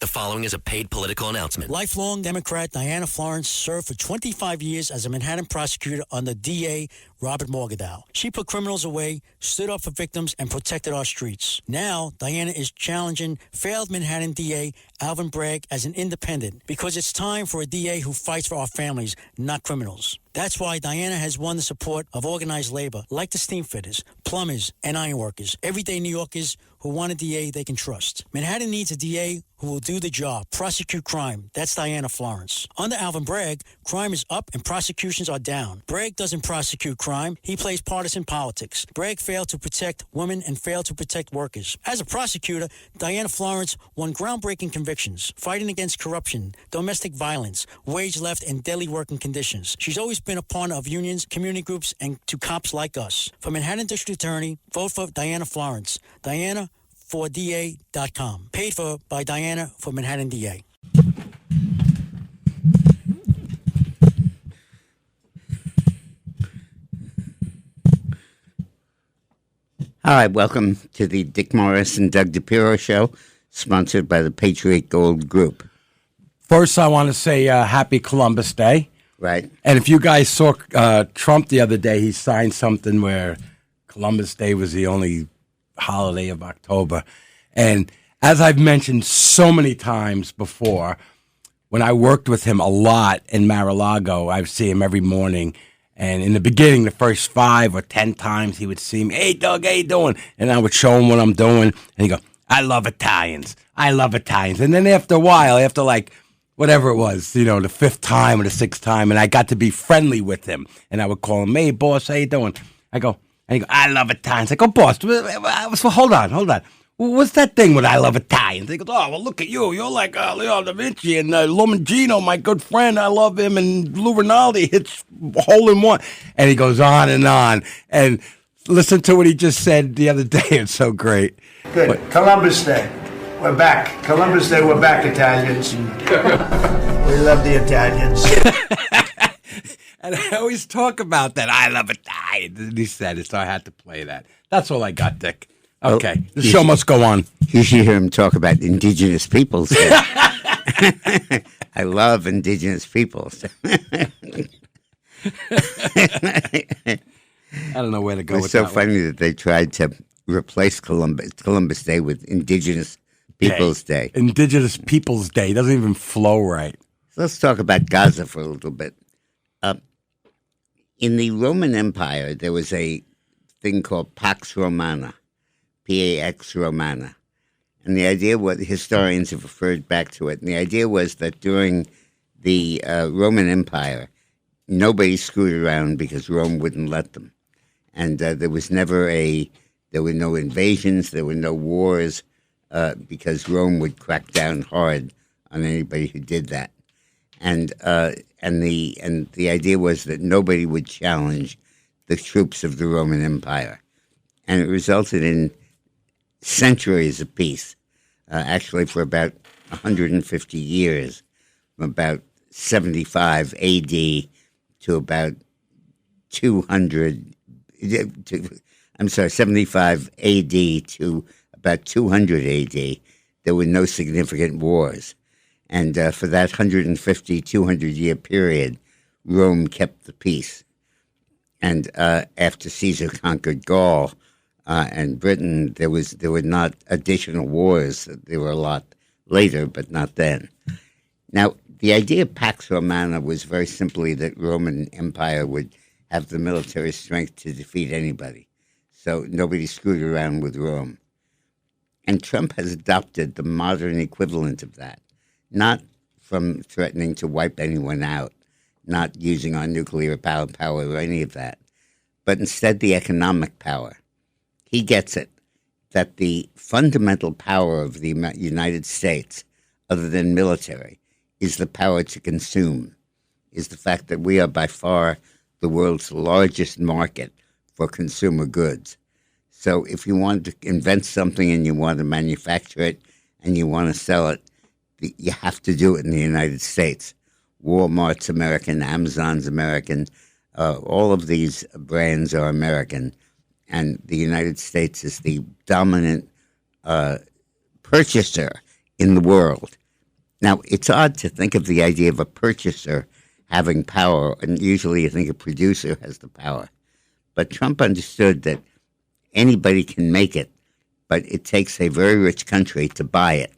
The following is a paid political announcement. Lifelong Democrat Diana Florence served for 25 years as a Manhattan prosecutor under DA Robert Morgenthau. She put criminals away, stood up for victims, and protected our streets. Now, Diana is challenging failed Manhattan DA Alvin Bragg as an independent because it's time for a DA who fights for our families, not criminals. That's why Diana has won the support of organized labor like the steam fitters, plumbers, and ironworkers, everyday New Yorkers who want a DA they can trust. Manhattan needs a DA who will do the job, prosecute crime. That's Diana Florence. Under Alvin Bragg, crime is up and prosecutions are down. Bragg doesn't prosecute crime. He plays partisan politics. Bragg failed to protect women and failed to protect workers. As a prosecutor, Diana Florence won groundbreaking convictions, fighting against corruption, domestic violence, wage theft, and daily working conditions. She's always been a partner of unions, community groups, and to cops like us. For Manhattan District Attorney, vote for Diana Florence. Diana4DA.com. Paid for by Diana for Manhattan DA. All right, welcome to the Dick Morris and Doug DePiro Show, sponsored by the Patriot Gold Group. First, I want to say Happy Columbus Day. Right. And if you guys saw Trump the other day, he signed something where Columbus Day was the only holiday of October. And as I've mentioned so many times before, when I worked with him a lot in Mar-a-Lago, I would see him every morning. And in the beginning, the first 5 or 10 times he would see me, "Hey, Doug, how you doing?" And I would show him what I'm doing. And he'd go, "I love Italians. I love Italians." And then after a while, after like whatever it was, the 5th time or the 6th time, and I got to be friendly with him. And I would call him, "Hey, boss, how you doing?" And he go, "I love Italians." I go, "Boss, hold on. What's that thing with I love Italians?" He goes, "Oh, well, look at you. You're like Leonardo da Vinci and Lomangino, my good friend. I love him. And Lou Rinaldi hits hole in one." And he goes on. And listen to what he just said the other day. It's so great. Good. But Columbus Day. We're back. Columbus Day, we're back, Italians. We love the Italians. And I always talk about that. I love Italians. And he said it, so I had to play that. That's all I got, Dick. Okay, the show must go on. You should hear him talk about indigenous peoples. I love indigenous peoples. I don't know where to go with that. It's so funny that they tried to replace Columbus Day with Indigenous Peoples Day. Indigenous Peoples Day doesn't even flow right. So let's talk about Gaza for a little bit. In the Roman Empire, there was a thing called Pax Romana. Pax Romana. And the idea was, historians have referred back to it, and the idea was that during the Roman Empire, nobody screwed around because Rome wouldn't let them. And there were no invasions, there were no wars, because Rome would crack down hard on anybody who did that. And the idea was that nobody would challenge the troops of the Roman Empire. And it resulted in centuries of peace, actually for about 150 years, from about 75 A.D. to about 75 A.D. to about 200 A.D., there were no significant wars. And for that 150, 200-year period, Rome kept the peace. And after Caesar conquered Gaul and Britain, there were not additional wars. There were a lot later, but not then. Now, the idea of Pax Romana was very simply that Roman Empire would have the military strength to defeat anybody. So nobody screwed around with Rome. And Trump has adopted the modern equivalent of that, not from threatening to wipe anyone out, not using our nuclear power or any of that, but instead the economic power. He gets it, that the fundamental power of the United States, other than military, is the power to consume, is the fact that we are by far the world's largest market for consumer goods. So if you want to invent something and you want to manufacture it and you want to sell it, you have to do it in the United States. Walmart's American, Amazon's American, all of these brands are American, and the United States is the dominant purchaser in the world Now, it's odd to think of the idea of a purchaser having power, and usually you think a producer has the power. But Trump understood that anybody can make it, but it takes a very rich country to buy it,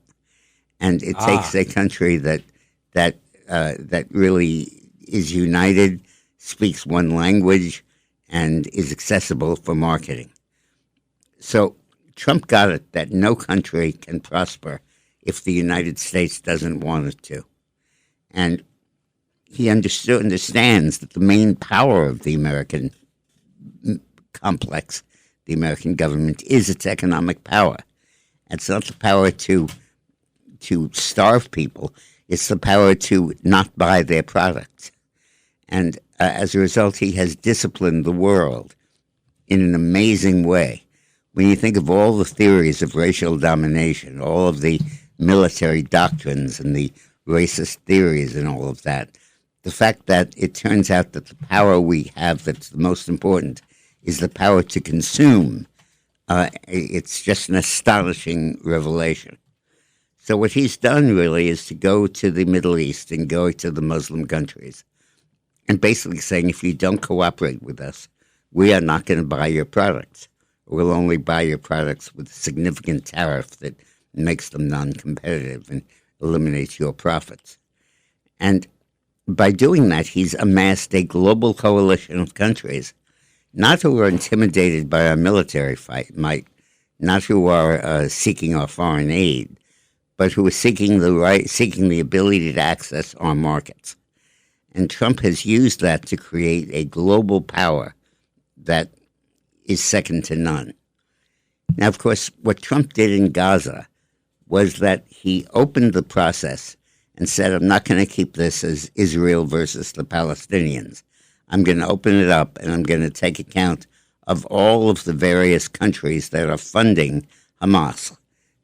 and it takes a country that really is united, speaks one language, and is accessible for marketing. So Trump got it that no country can prosper if the United States doesn't want it to. And he understands that the main power of the American complex, the American government, is its economic power. It's not the power to starve people. It's the power to not buy their products. And as a result, he has disciplined the world in an amazing way. When you think of all the theories of racial domination, all of the military doctrines and the racist theories and all of that, the fact that it turns out that the power we have that's the most important is the power to consume, it's just an astonishing revelation. So what he's done really is to go to the Middle East and go to the Muslim countries and basically saying, if you don't cooperate with us, we are not going to buy your products. We'll only buy your products with a significant tariff that makes them non-competitive and eliminates your profits. And by doing that, he's amassed a global coalition of countries, not who are intimidated by our military might, not who are seeking our foreign aid, but who are seeking the ability to access our markets. And Trump has used that to create a global power that is second to none. Now, of course, what Trump did in Gaza was that he opened the process and said, I'm not going to keep this as Israel versus the Palestinians. I'm going to open it up, and I'm going to take account of all of the various countries that are funding Hamas,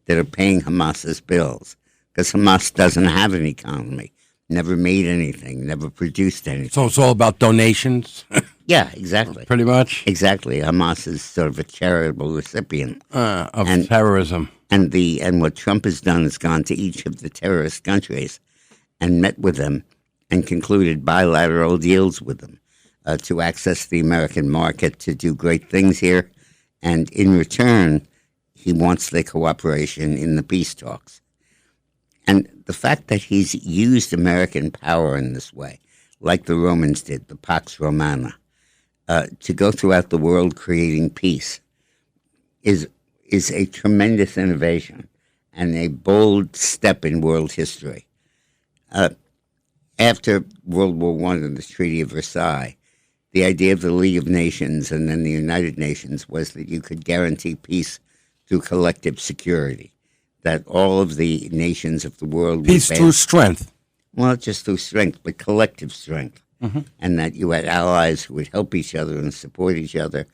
that are paying Hamas's bills, because Hamas doesn't have an economy, never made anything, never produced anything. So it's all about donations? Yeah, exactly. Pretty much? Exactly. Hamas is sort of a charitable recipient of terrorism. And what Trump has done is gone to each of the terrorist countries and met with them and concluded bilateral deals with them to access the American market, to do great things here. And in return, he wants their cooperation in the peace talks. And the fact that he's used American power in this way, like the Romans did, the Pax Romana, to go throughout the world creating peace, is a tremendous innovation and a bold step in world history. After World War I and the Treaty of Versailles, the idea of the League of Nations and then the United Nations was that you could guarantee peace through collective security, that all of the nations of the world... Peace through strength. Well, not just through strength, but collective strength. Mm-hmm. And that you had allies who would help each other and support each other.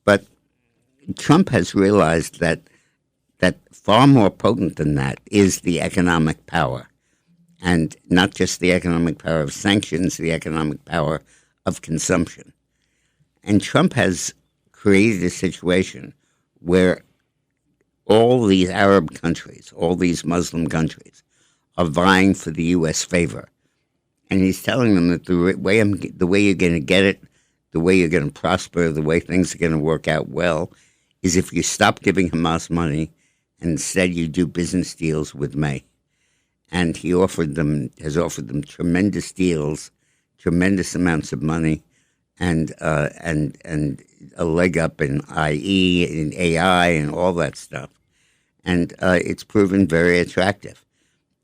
But Trump has realized that far more potent than that is the economic power. And not just the economic power of sanctions, the economic power of consumption. And Trump has created a situation where all these Arab countries, all these Muslim countries, are vying for the U.S. favor. And he's telling them that the way you're going to get it, the way you're going to prosper, the way things are going to work out well, is if you stop giving Hamas money and instead you do business deals with me. And he has offered them tremendous deals, tremendous amounts of money, and a leg up in IE, in AI, and all that stuff. And it's proven very attractive.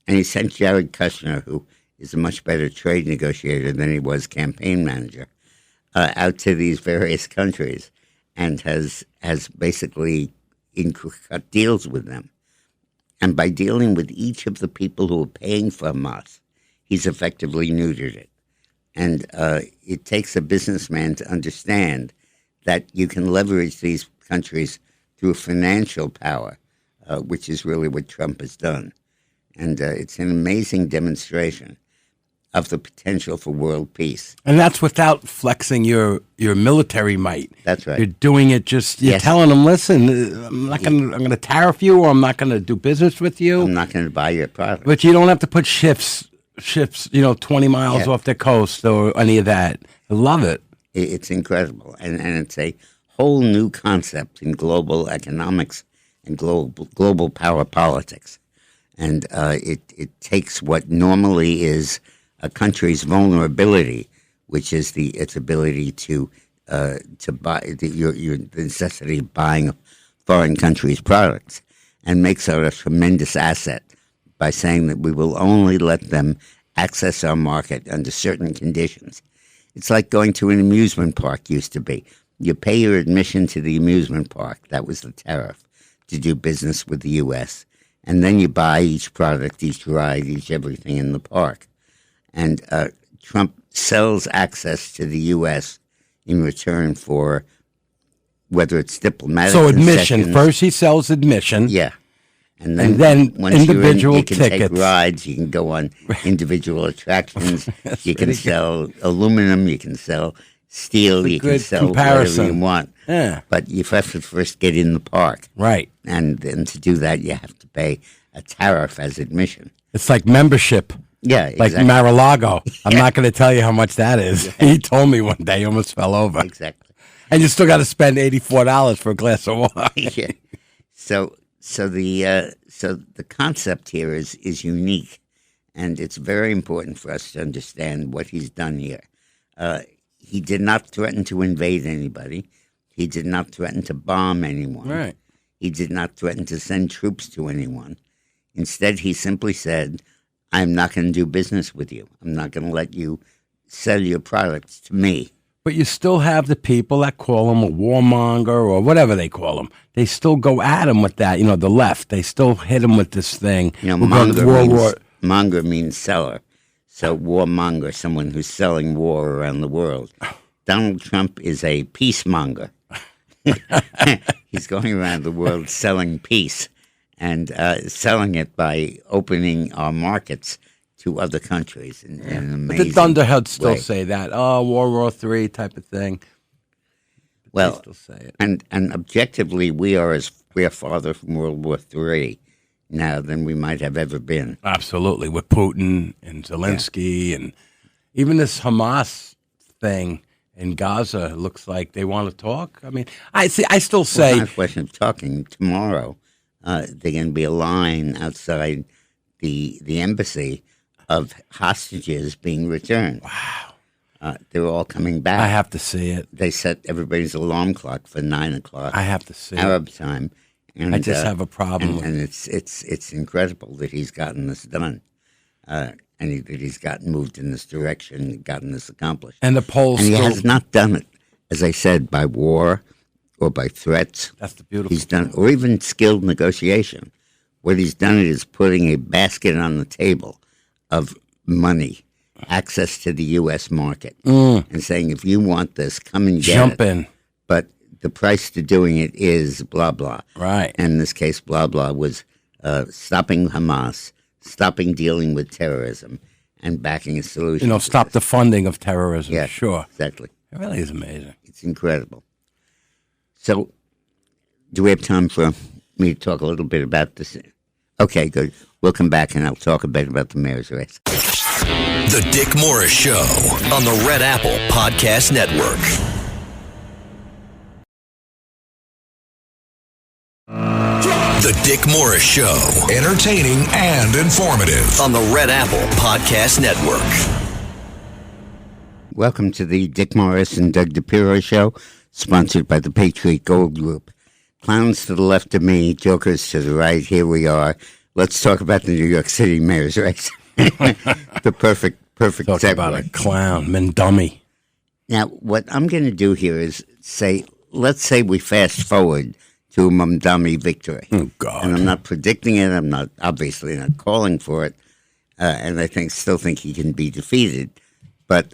And he sent Jared Kushner, who is a much better trade negotiator than he was campaign manager, out to these various countries and has basically cut deals with them. And by dealing with each of the people who are paying for Hamas, he's effectively neutered it. And it takes a businessman to understand that you can leverage these countries through financial power, which is really what Trump has done. And it's an amazing demonstration of the potential for world peace. And that's without flexing your military might. That's right. You're doing it you're Yes. telling them, listen, I'm going to tariff you, or I'm not going to do business with you. I'm not going to buy your product. But you don't have to put ships 20 miles Yeah. off the coast or any of that. I love it. It's incredible. And it's a whole new concept in global economics and global power politics. And it takes what normally is a country's vulnerability, which is its ability to buy the necessity of buying foreign countries' products, and makes it a tremendous asset by saying that we will only let them access our market under certain conditions. It's like going to an amusement park used to be. You pay your admission to the amusement park, that was the tariff, to do business with the U.S., and then you buy each product, each ride, each everything in the park. And Trump sells access to the U.S. in return for whether it's diplomatic So admission. concessions. First he sells admission. Yeah. And And then then once individual you can tickets. take rides, you can go on individual attractions, you can pretty good. sell aluminum, you can sell steel, you can good sell comparison. whatever you want. Yeah. But you have to first get in the park. Right. And then to do that, you have to pay a tariff as admission. It's like membership. Yeah, Like exactly. Mar-a-Lago. I'm not going to tell you how much that is. He told me one day, he almost fell over. Exactly. And you still got to spend $84 for a glass of wine. Yeah. So the concept here is unique, and it's very important for us to understand what he's done here. He did not threaten to invade anybody. He did not threaten to bomb anyone. Right. He did not threaten to send troops to anyone. Instead, he simply said, I'm not going to do business with you. I'm not going to let you sell your products to me. But you still have the people that call him a warmonger or whatever they call him. They still go at him with that, the left. They still hit him with this thing. We're going to monger means seller. So warmonger, someone who's selling war around the world. Donald Trump is a peacemonger. He's going around the world selling peace and selling it by opening our markets to other countries in an But amazing the Thunderheads still way. say that. Oh, World War III type of thing. But Well, they still say it. and objectively, we are farther from World War III now than we might have ever been. Absolutely, with Putin and Zelensky and even this Hamas thing in Gaza. It looks like they want to talk. I mean, I still Well, say it's not a question of talking. Tomorrow, there's going to be a line outside the embassy of hostages being returned. Wow. They're all coming back. I have to see it. They set everybody's alarm clock for 9 o'clock I have to see it. Arab time. And, I just have a problem with and it's incredible that he's gotten this done, and that he's gotten moved in this direction, gotten this accomplished. And the polls And he still. has not done it, as I said, by war or by threats. That's the beautiful. He's done, or even skilled negotiation. What he's done is putting a basket on the table of money, access to the U.S. market, and saying, if you want this, come and get Jump it. in. But the price to doing it is blah, blah. Right. And in this case, blah, blah was stopping Hamas, stopping dealing with terrorism, and backing a solution. to Stop this. the funding of terrorism. Yeah, Sure. Exactly. It really is amazing. It's incredible. So, do we have time for me to talk a little bit about this? Okay, good. We'll come back and I'll talk a bit about the mayor's race. The Dick Morris Show on the Red Apple Podcast Network. The Dick Morris Show Entertaining and informative. on the Red Apple Podcast Network. Welcome to the Dick Morris and Doug DePiro Show, sponsored by the Patriot Gold Group. Clowns to the left of me, jokers to the right. Here we are. Let's talk about the New York City mayor's race. The perfect Talk segue. about a clown, man, dummy. Now, what I'm going to do here is let's say we fast forward to a Mamdani victory. Oh, God. And I'm not predicting it. I'm not obviously not calling for it. And I still think he can be defeated. But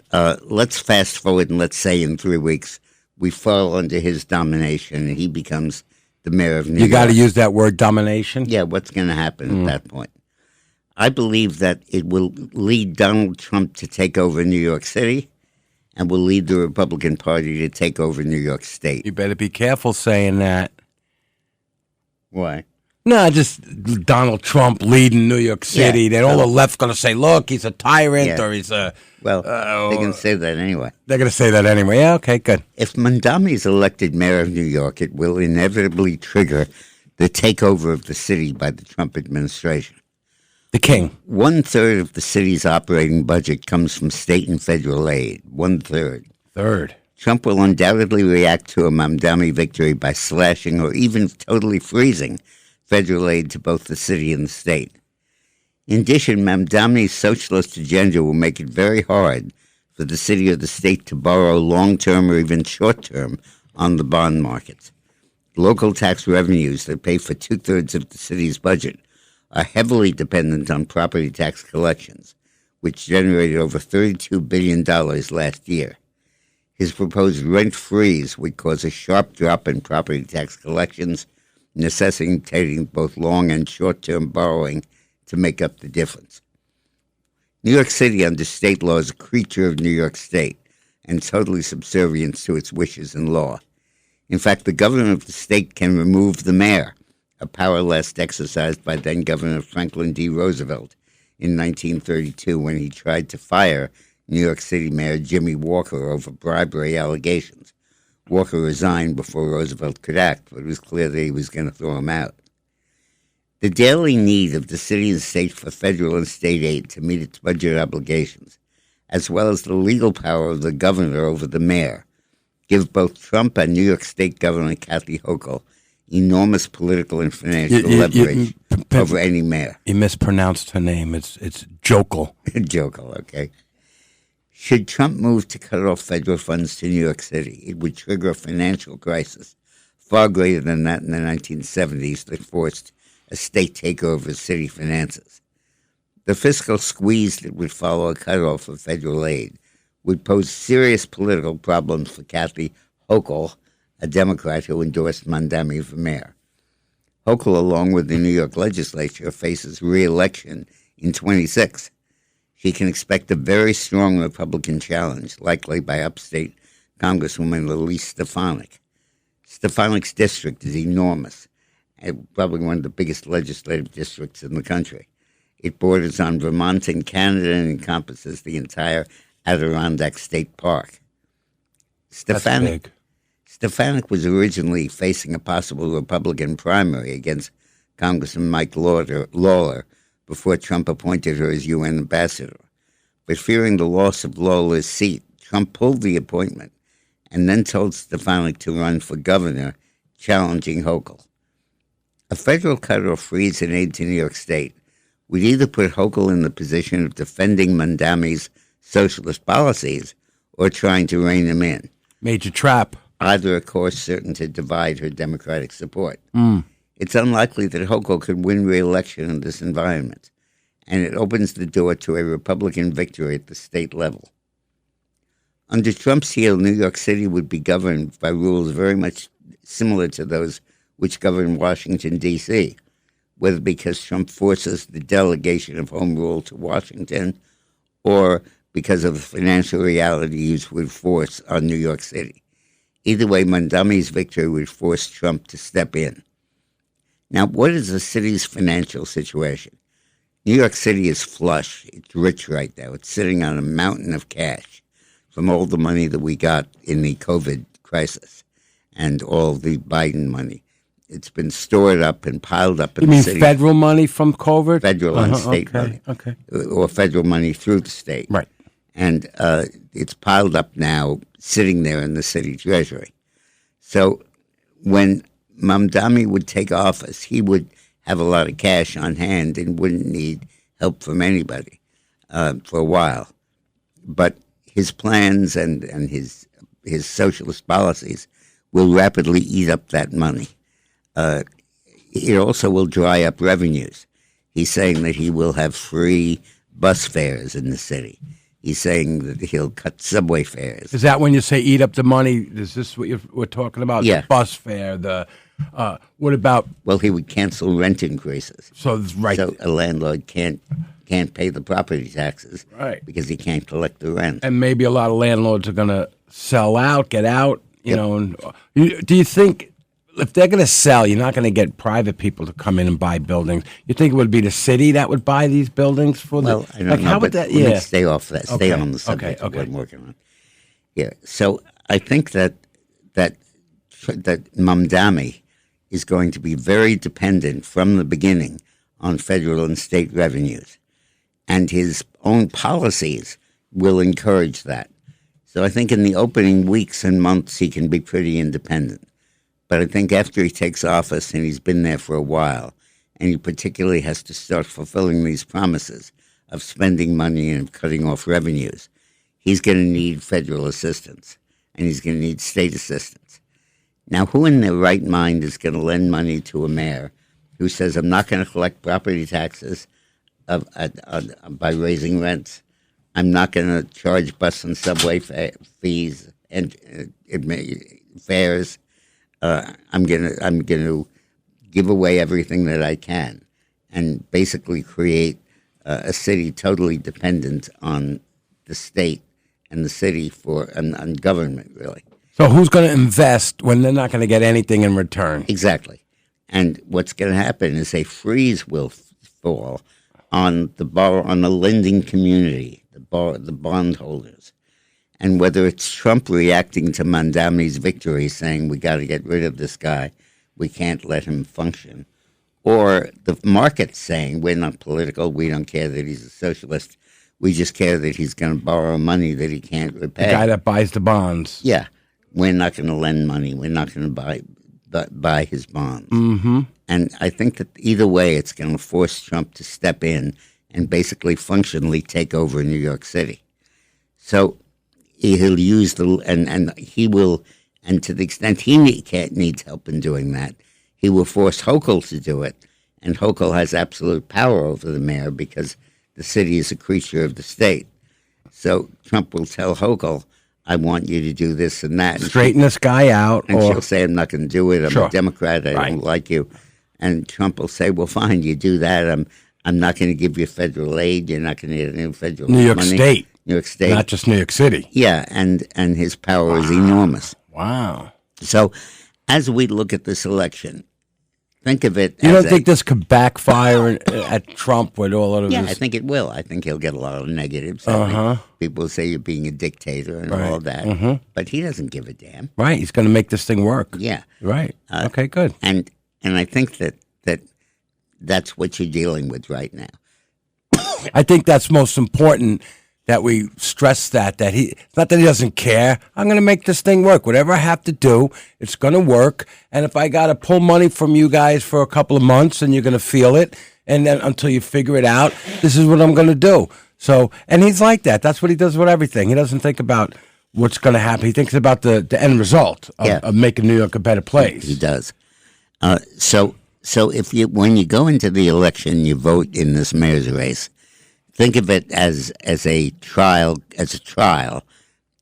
let's fast forward and let's say in 3 weeks we fall under his domination and he becomes the mayor of New York. You got to use that word domination. Yeah, what's going to happen at that point? I believe that it will lead Donald Trump to take over New York City and will lead the Republican Party to take over New York State. You better be careful saying that. Why? No, just Donald Trump leading New York City. Yeah. Then all the left's going to say, look, he's a tyrant Yeah. or he's a... Well, they can say that anyway. They're going to say that anyway. Yeah, okay, good. If Mamdani is elected mayor of New York, it will inevitably trigger the takeover of the city by the Trump administration. The king. 1/3 of the city's operating budget comes from state and federal aid. 1/3. Third. Trump will undoubtedly react to a Mamdani victory by slashing or even totally freezing federal aid to both the city and the state. In addition, Mamdani's socialist agenda will make it very hard for the city or the state to borrow long-term or even short-term on the bond markets. Local tax revenues that pay for 2/3 of the city's budget are heavily dependent on property tax collections, which generated over $32 billion last year. His proposed rent freeze would cause a sharp drop in property tax collections, necessitating both long and short-term borrowing to make up the difference. New York City, under state law, is a creature of New York State and totally subservient to its wishes and law. In fact, the governor of the state can remove the mayor, a power last exercised by then-Governor Franklin D. Roosevelt in 1932 when he tried to fire New York City Mayor Jimmy Walker over bribery allegations. Walker resigned before Roosevelt could act, but it was clear that he was going to throw him out. The daily need of the city and state for federal and state aid to meet its budget obligations, as well as the legal power of the governor over the mayor, give both Trump and New York State Governor Kathy Hochul enormous political and financial leverage over any mayor. You mispronounced her name. It's Jokel. Jokel, okay. Should Trump move to cut off federal funds to New York City, it would trigger a financial crisis far greater than that in the 1970s that forced a state takeover of city finances. The fiscal squeeze that would follow a cutoff of federal aid would pose serious political problems for Kathy Hochul, a Democrat who endorsed Mamdani for mayor. Hochul, along with the New York legislature, faces re-election in 26. She can expect a very strong Republican challenge, likely by upstate Congresswoman Elise Stefanik. Stefanik's district is enormous, and probably one of the biggest legislative districts in the country. It borders on Vermont and Canada and encompasses the entire Adirondack State Park. Stefanik was originally facing a possible Republican primary against Congressman Mike Lawler before Trump appointed her as UN ambassador. But fearing the loss of Lawler's seat, Trump pulled the appointment and then told Stefanik to run for governor, challenging Hochul. A federal cut or freeze in aid to New York State would either put Hochul in the position of defending Mamdani's socialist policies or trying to rein him in. Major trap. Either, of course, certain to divide her Democratic support. It's unlikely that Hochul could win re-election in this environment, and it opens the door to a Republican victory at the state level. Under Trump's heel, New York City would be governed by rules very much similar to those which govern Washington, D.C., whether because Trump forces the delegation of home rule to Washington or because of the financial realities would force on New York City. Either way, Mamdani's victory would force Trump to step in. Now, what is the city's financial situation? New York City is flush. It's rich right now. It's sitting on a mountain of cash from all the money that we got in the COVID crisis and all the Biden money. It's been stored up and piled up in the city. You mean federal money from COVID? Federal and state money. Okay. Or federal money through the state. Right. And it's piled up now, sitting there in the city treasury. So when Mamdani would take office, he would have a lot of cash on hand and wouldn't need help from anybody for a while. But his plans and his socialist policies will rapidly eat up that money. It also will dry up revenues. He's saying that he will have free bus fares in the city. He's saying that he'll cut subway fares. Is that when you say eat up the money? Is this what we're talking about? Yeah. The bus fare, the What about? Well, he would cancel rent increases. So right. So a landlord can't pay the property taxes, Right. because he can't collect the rent. And maybe a lot of landlords are going to sell out, get out. You Yep. know. And do you think if they're going to sell, you're not going to get private people to come in and buy buildings? You think it would be the city that would buy these buildings for Well, the? I don't like, know, how would but that? let me Yeah. stay off that. Stay Okay, on the subject of okay. what I'm working on. Yeah. So I think that Mamdani is going to be very dependent from the beginning on federal and state revenues, and his own policies will encourage that. So I think in the opening weeks and months he can be pretty independent. But I think after he takes office and he's been there for a while, and he particularly has to start fulfilling these promises of spending money and of cutting off revenues, he's going to need federal assistance, and he's going to need state assistance. Now, who in their right mind is going to lend money to a mayor who says, I'm not going to collect property taxes by raising rents? I'm not going to charge bus and subway fees and fares. I'm going to give away everything that I can, and basically create a city totally dependent on the state and the city on government, really. So who's going to invest when they're not going to get anything in return? Exactly. And what's going to happen is a freeze will fall on the lending community, the bondholders. And whether it's Trump reacting to Mamdani's victory, saying we got to get rid of this guy, we can't let him function, or the market saying we're not political, we don't care that he's a socialist, we just care that he's going to borrow money that he can't repay. The guy that buys the bonds. Yeah, we're not going to lend money. We're not going to buy his bonds. Mm-hmm. And I think that either way, it's going to force Trump to step in and basically functionally take over New York City. So he'll use and he will, and to the extent he needs help in doing that, he will force Hochul to do it. And Hochul has absolute power over the mayor because the city is a creature of the state. So Trump will tell Hochul, I want you to do this and that. Straighten this guy out. And she'll say, I'm not going to do it. I'm Sure. a Democrat. I don't like you. And Trump will say, well, fine, you do that. I'm not going to give you federal aid. You're not going to get any federal New York money. State. New York State. Not just New York City. Yeah, and his power is enormous. Wow. So as we look at this election, think of it You as don't think this could backfire at Trump with all of Yeah, this? I think it will. I think he'll get a lot of negatives. I Uh-huh. think people say you're being a dictator and all of that. Mhm. But he doesn't give a damn. Right. He's going to make this thing work. Yeah. Right. Okay, good. And I think that's what you're dealing with right now. I think that's most important that we stress that it's not that he doesn't care. I'm going to make this thing work. Whatever I have to do, it's going to work. And if I got to pull money from you guys for a couple of months and you're going to feel it, and then until you figure it out, this is what I'm going to do. So, and he's like that. That's what he does with everything. He doesn't think about what's going to happen. He thinks about the end result of making New York a better place. He does. So when you go into the election, you vote in this mayor's race. Think of it as a trial,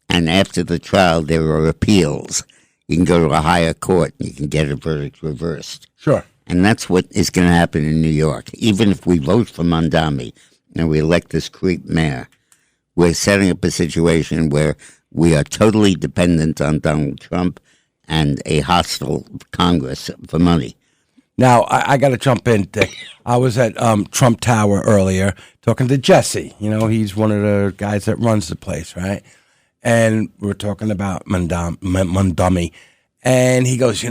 and after the trial, there are appeals. You can go to a higher court and you can get a verdict reversed. Sure. And that's what is going to happen in New York. Even if we vote for Mamdani and we elect this creep mayor, we're setting up a situation where we are totally dependent on Donald Trump and a hostile Congress for money. Now, I got to jump in, Dick. I was at Trump Tower earlier talking to Jesse. You know, he's one of the guys that runs the place, right? And we're talking about Mamdani. And he goes,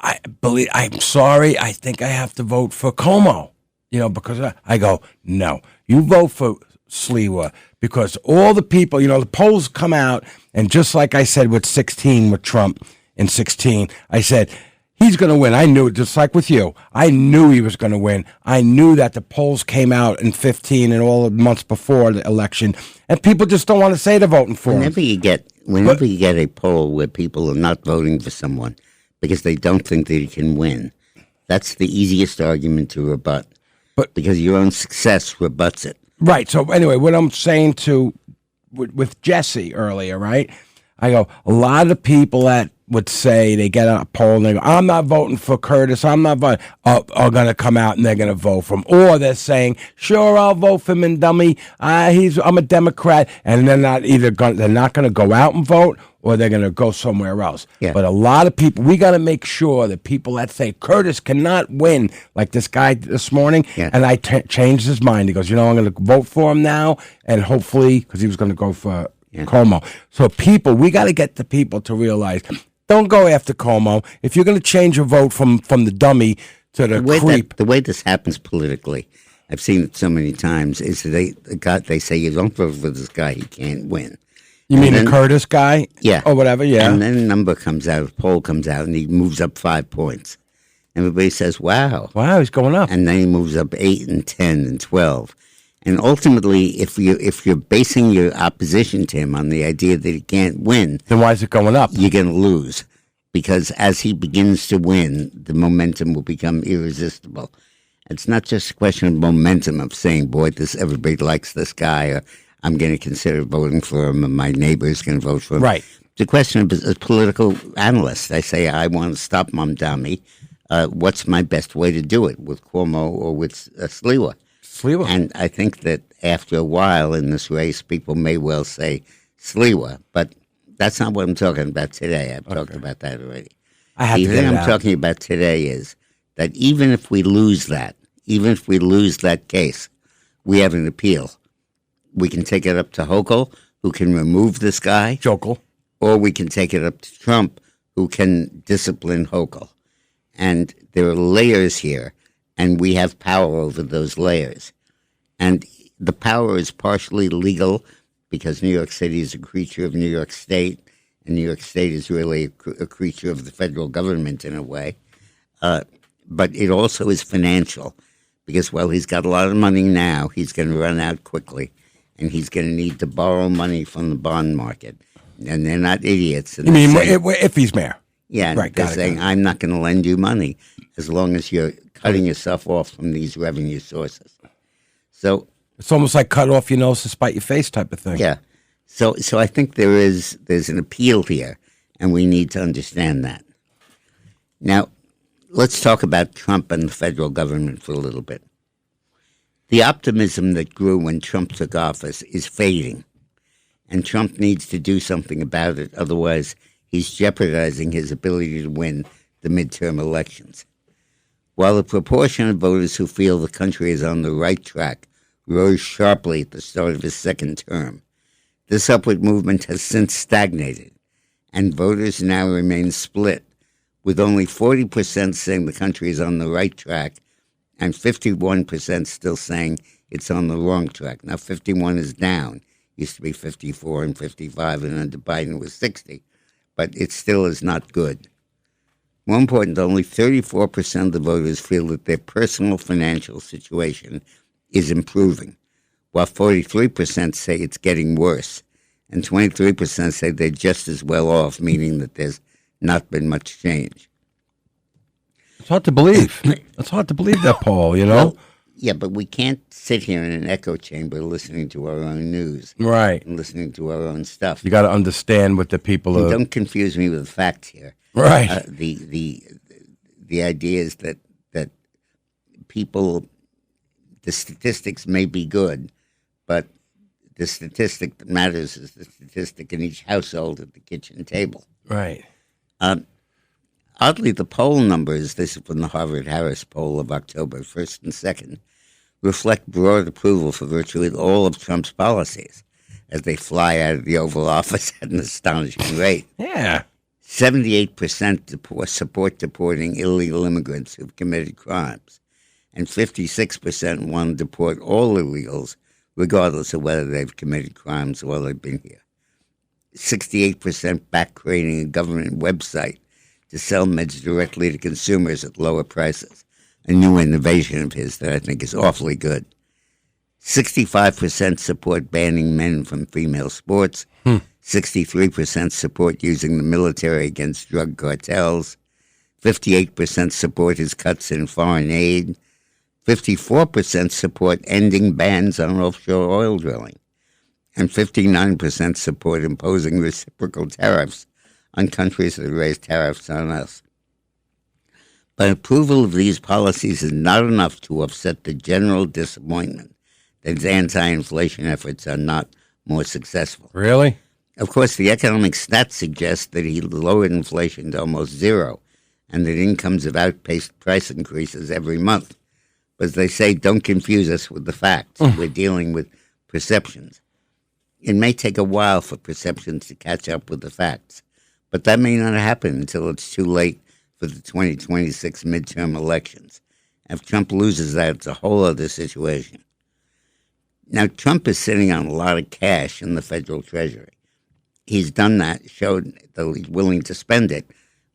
I'm sorry, I think I have to vote for Cuomo. Because I go, no, you vote for Sliwa because all the people, the polls come out. And just like I said with Trump in 16, I said, he's going to win. I knew it, just like with you. I knew he was going to win. I knew that the polls came out in 15 and all the months before the election, and people just don't want to say they're voting for him. Whenever you get a poll where people are not voting for someone because they don't think that he can win, that's the easiest argument to rebut. But because your own success rebuts it. Right. So anyway, what I'm saying with Jesse earlier, right? I go, a lot of people that would say, they get on a poll and they go, I'm not voting for Curtis, I'm not voting, are going to come out and they're going to vote for him. Or they're saying, sure, I'll vote for him, and dummy, I'm a Democrat, and they're not going to go out and vote, or they're going to go somewhere else. Yeah. But a lot of people, we got to make sure that people that say Curtis cannot win, like this guy this morning, and I changed his mind. He goes, I'm going to vote for him now, and hopefully, because he was going to go for Cuomo. So people, we got to get the people to realize, don't go after Cuomo. If you're going to change your vote from the dummy to the creep. The way this happens politically, I've seen it so many times, is they say, you don't vote for this guy, he can't win. You mean the Curtis guy? Yeah. Or whatever, yeah. And then a number comes out, a poll comes out, and he moves up 5 points. Everybody says, wow. Wow, he's going up. And then he moves up 8 and 10 and 12. And ultimately, if you're basing your opposition to him on the idea that he can't win, then why is it going up? You're going to lose. Because as he begins to win, the momentum will become irresistible. It's not just a question of momentum of saying, boy, everybody likes this guy, or I'm going to consider voting for him, and my neighbor's going to vote for him. Right. It's a question of a political analyst. I say, I want to stop Mamdani. What's my best way to do it, with Cuomo or with Sliwa? And I think that after a while in this race, people may well say Sliwa, but that's not what I'm talking about today. I've talked about that already. The thing I'm talking about today is that even if we lose that case, we have an appeal. We can take it up to Hochul, who can remove this guy. Hochul. Or we can take it up to Trump, who can discipline Hochul. And there are layers here, and we have power over those layers. And the power is partially legal, because New York City is a creature of New York State, and New York State is really a creature of the federal government in a way. But it also is financial, because while he's got a lot of money now, he's going to run out quickly. And he's going to need to borrow money from the bond market. And they're not idiots. You mean if he's mayor? Yeah, right, they're saying, I'm not going to lend you money as long as you're cutting yourself off from these revenue sources. So it's almost like cut off your nose to spite your face type of thing. Yeah. So I think there's an appeal here, and we need to understand that. Now, let's talk about Trump and the federal government for a little bit. The optimism that grew when Trump took office is fading, and Trump needs to do something about it. Otherwise, he's jeopardizing his ability to win the midterm elections. While the proportion of voters who feel the country is on the right track rose sharply at the start of his second term, this upward movement has since stagnated, and voters now remain split, with only 40% saying the country is on the right track and 51% still saying it's on the wrong track. Now, 51 is down. Used to be 54 and 55, and under Biden was 60. But it still is not good. More important, only 34% of the voters feel that their personal financial situation is improving, while 43% say it's getting worse, and 23% say they're just as well off, meaning that there's not been much change. It's hard to believe. It's hard to believe that poll, Well, yeah, but we can't sit here in an echo chamber listening to our own news. Right. And listening to our own stuff. You got to understand what the people are. Don't confuse me with facts here. Right. The idea is that people, the statistics may be good, but the statistic that matters is the statistic in each household at the kitchen table. Right. Oddly, the poll numbers, this is from the Harvard-Harris poll of October 1st and 2nd, reflect broad approval for virtually all of Trump's policies as they fly out of the Oval Office at an astonishing rate. Yeah. 78% support deporting illegal immigrants who've committed crimes, and 56% want to deport all illegals, regardless of whether they've committed crimes while they've been here. 68% back creating a government website to sell meds directly to consumers at lower prices, a new innovation of his that I think is awfully good. 65% support banning men from female sports. 63% support using the military against drug cartels. 58% support his cuts in foreign aid. 54% support ending bans on offshore oil drilling. And 59% support imposing reciprocal tariffs on countries that raise tariffs on us. But approval of these policies is not enough to offset the general disappointment that his anti-inflation efforts are not more successful. Really? Of course, the economic stats suggest that he lowered inflation to almost zero and that incomes have outpaced price increases every month. But as they say, don't confuse us with the facts. We're dealing with perceptions. It may take a while for perceptions to catch up with the facts, but that may not happen until it's too late for the 2026 midterm elections. If Trump loses that, it's a whole other situation. Now, Trump is sitting on a lot of cash in the federal treasury. He's done that, showed that he's willing to spend it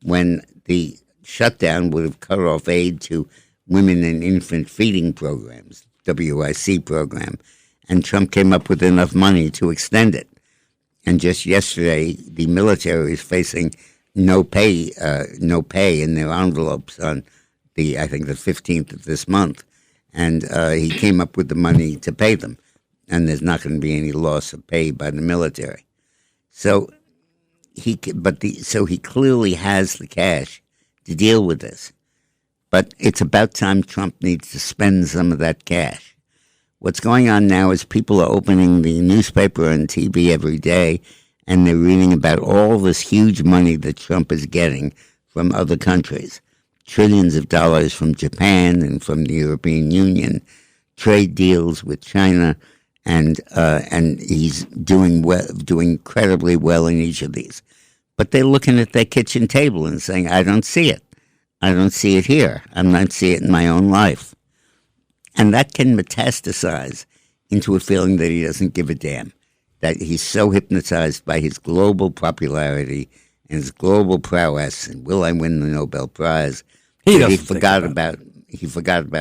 when the shutdown would have cut off aid to women and infant feeding programs, WIC program, and Trump came up with enough money to extend it. And just yesterday, the military is facing no pay in their envelopes on I think the 15th of this month, and he came up with the money to pay them, and there's not going to be any loss of pay by the military. So he clearly has the cash to deal with this. But it's about time Trump needs to spend some of that cash. What's going on now is people are opening the newspaper and TV every day, and they're reading about all this huge money that Trump is getting from other countries. Trillions of dollars from Japan and from the European Union, trade deals with China, and he's doing incredibly well in each of these. But they're looking at their kitchen table and saying, I don't see it. I don't see it here. I'm not seeing it in my own life. And that can metastasize into a feeling that he doesn't give a damn, that he's so hypnotized by his global popularity and his global prowess, and will I win the Nobel Prize? He forgot about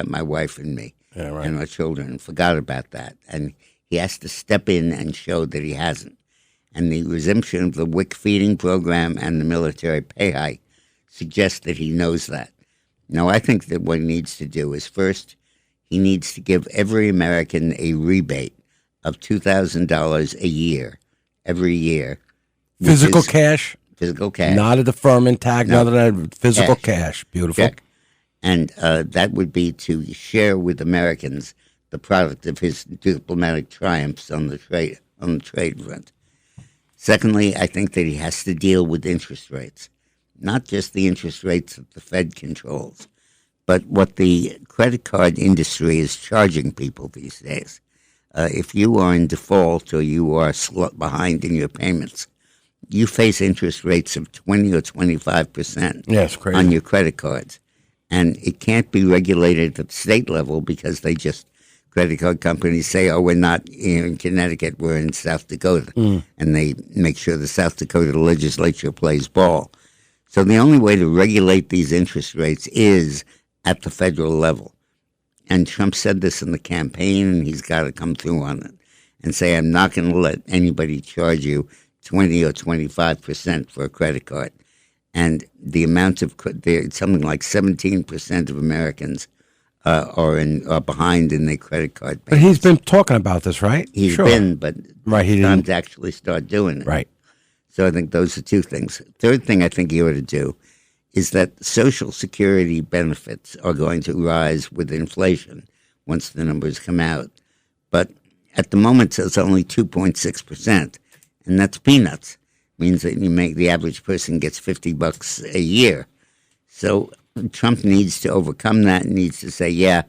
my wife and me and our children, forgot about that. And he has to step in and show that he hasn't. And the resumption of the WIC feeding program and the military pay hike suggests that he knows that. Now, I think that what he needs to do is first, he needs to give every American a rebate of $2,000 a year, every year. Physical cash? Physical cash. Not a deferment tag, none of that. Physical cash. Beautiful. Check. And that would be to share with Americans the product of his diplomatic triumphs on the trade front. Secondly, I think that he has to deal with interest rates, not just the interest rates that the Fed controls, but what the credit card industry is charging people these days. If you are in default or you are behind in your payments, you face interest rates of 20 or 25% on your credit cards. And it can't be regulated at the state level because credit card companies say, oh, we're not in Connecticut, we're in South Dakota. And they make sure the South Dakota legislature plays ball. So the only way to regulate these interest rates is at the federal level. And Trump said this in the campaign, and he's got to come through on it and say, I'm not going to let anybody charge you 20 or 25% for a credit card. And the amount of something like 17% of Americans are behind in their credit card payments. But he's been talking about this, right? He's been, but he time didn't to actually start doing it. Right. So I think those are two things. Third thing I think he ought to do is that Social Security benefits are going to rise with inflation once the numbers come out. But at the moment, it's only 2.6%, and that's peanuts. It means that the average person gets $50 a year. So Trump needs to overcome that and needs to say, yeah,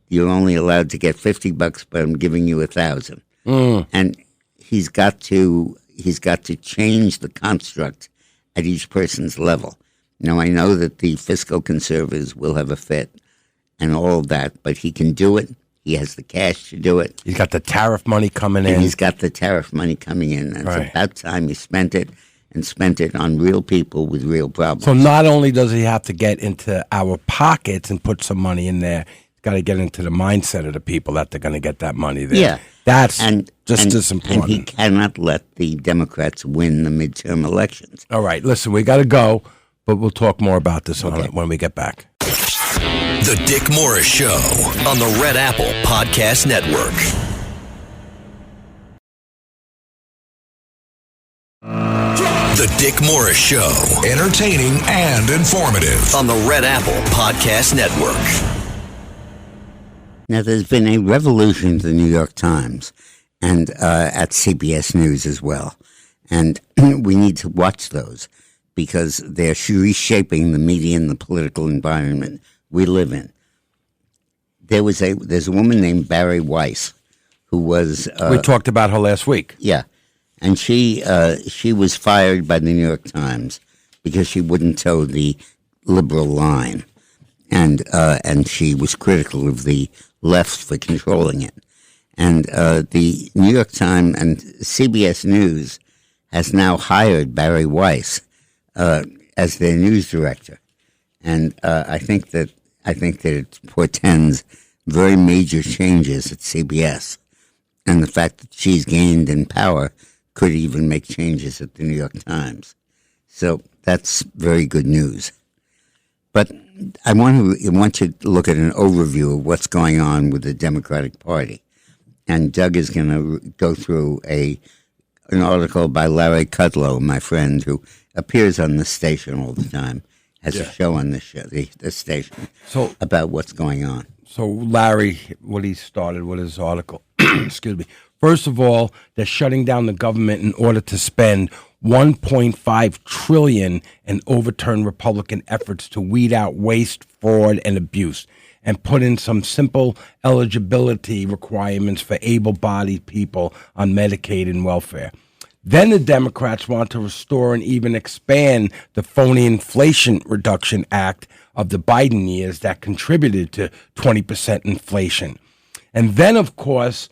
you're only allowed to get $50, but I'm giving you $1,000. And he's got to change the construct at each person's level. Now, I know that the fiscal conservatives will have a fit and all of that, but he can do it. He has the cash to do it. He's got the tariff money coming in. And he's got the tariff money coming in. And it's about time he spent it on real people with real problems. So not only does he have to get into our pockets and put some money in there, he's got to get into the mindset of the people that they're going to get that money there. Yeah. That's just as important. And he cannot let the Democrats win the midterm elections. All right. Listen, we got to go, but we'll talk more about this when we get back. The Dick Morris Show on the Red Apple Podcast Network. The Dick Morris Show. Entertaining and informative. On the Red Apple Podcast Network. Now, there's been a revolution at the New York Times and at CBS News as well. And we need to watch those because they're reshaping the media and the political environment we live in. There's a woman named Bari Weiss who was... we talked about her last week. Yeah. And she was fired by the New York Times because she wouldn't toe the liberal line. And she was critical of the left for controlling it. And the New York Times and CBS News has now hired Bari Weiss as their news director. And I think that it portends very major changes at CBS. And the fact that she's gained in power could even make changes at the New York Times. So that's very good news. But I want to look at an overview of what's going on with the Democratic Party. And Doug is going to go through an article by Larry Kudlow, my friend, who appears on the station all the time, has a show on the station about what's going on. So Larry, what he started with his article, excuse me. First of all, they're shutting down the government in order to spend $1.5 trillion and overturn Republican efforts to weed out waste, fraud, and abuse, and put in some simple eligibility requirements for able-bodied people on Medicaid and welfare. Then the Democrats want to restore and even expand the phony Inflation Reduction Act of the Biden years that contributed to 20% inflation. And then, of course,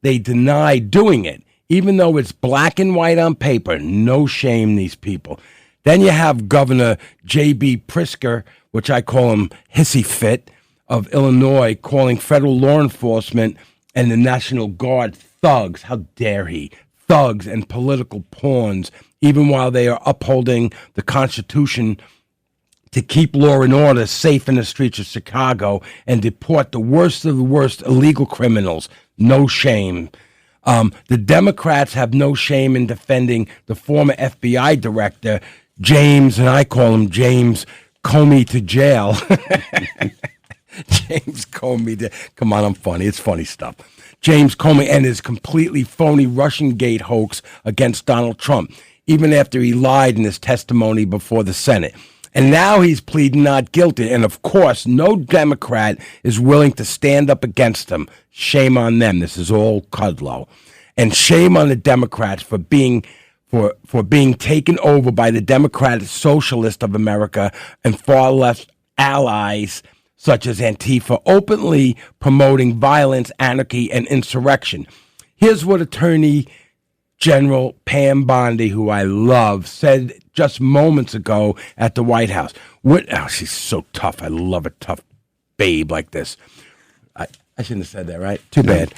they deny doing it, even though it's black and white on paper. No shame, these people. Then you have Governor J.B. Pritzker, which I call him Hissy Fit, of Illinois, calling federal law enforcement and the National Guard thugs. How dare he? Thugs and political pawns, even while they are upholding the Constitution to keep law and order safe in the streets of Chicago and deport the worst of the worst illegal criminals. No shame. The Democrats have no shame in defending the former FBI director, James, and I call him James Comey to jail. James Comey. Come on, I'm funny. It's funny stuff. James Comey and his completely phony Russian-gate hoax against Donald Trump, even after he lied in his testimony before the Senate. And now he's pleading not guilty. And, of course, no Democrat is willing to stand up against him. Shame on them. This is all Kudlow. And shame on the Democrats for being taken over by the Democratic Socialist of America and far left allies such as Antifa, openly promoting violence, anarchy, and insurrection. Here's what Attorney General Pam Bondi, who I love, said just moments ago at the White House. She's so tough. I love a tough babe like this. I shouldn't have said that, right? Too bad.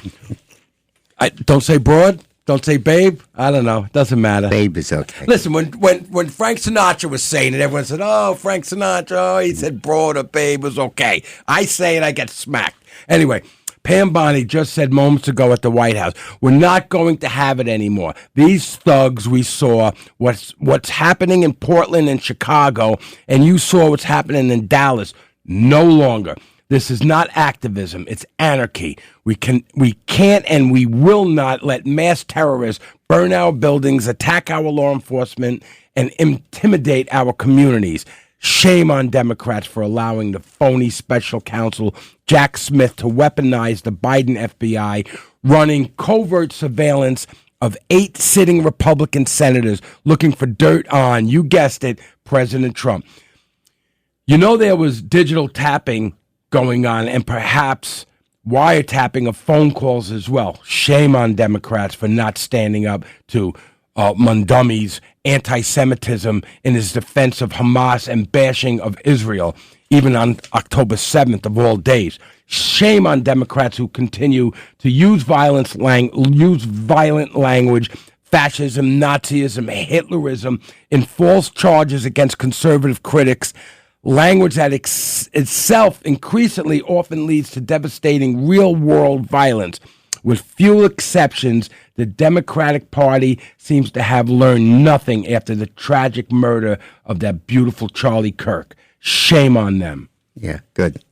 Don't say broad. Don't say babe. I don't know. It doesn't matter. Babe is okay. Listen, when Frank Sinatra was saying it, everyone said, oh, Frank Sinatra, oh, he said broad or babe was okay. I say it, I get smacked. Anyway, Pam Bondi just said moments ago at the White House, we're not going to have it anymore. These thugs we saw, what's happening in Portland and Chicago, and you saw what's happening in Dallas, no longer. This is not activism. It's anarchy. We can't and we will not let mass terrorists burn our buildings, attack our law enforcement, and intimidate our communities. Shame on Democrats for allowing the phony special counsel Jack Smith to weaponize the Biden FBI, running covert surveillance of 8 sitting Republican senators looking for dirt on, you guessed it, President Trump. You know there was digital tapping going on and perhaps wiretapping of phone calls as well. Shame on Democrats for not standing up to Mondomi's anti-Semitism in his defense of Hamas and bashing of Israel, even on October 7th of all days. Shame on Democrats who continue to use violent language, fascism, Nazism, Hitlerism, in false charges against conservative critics, language that itself increasingly often leads to devastating real-world violence. With few exceptions, the Democratic Party seems to have learned nothing after the tragic murder of that beautiful Charlie Kirk. Shame on them. Yeah, good.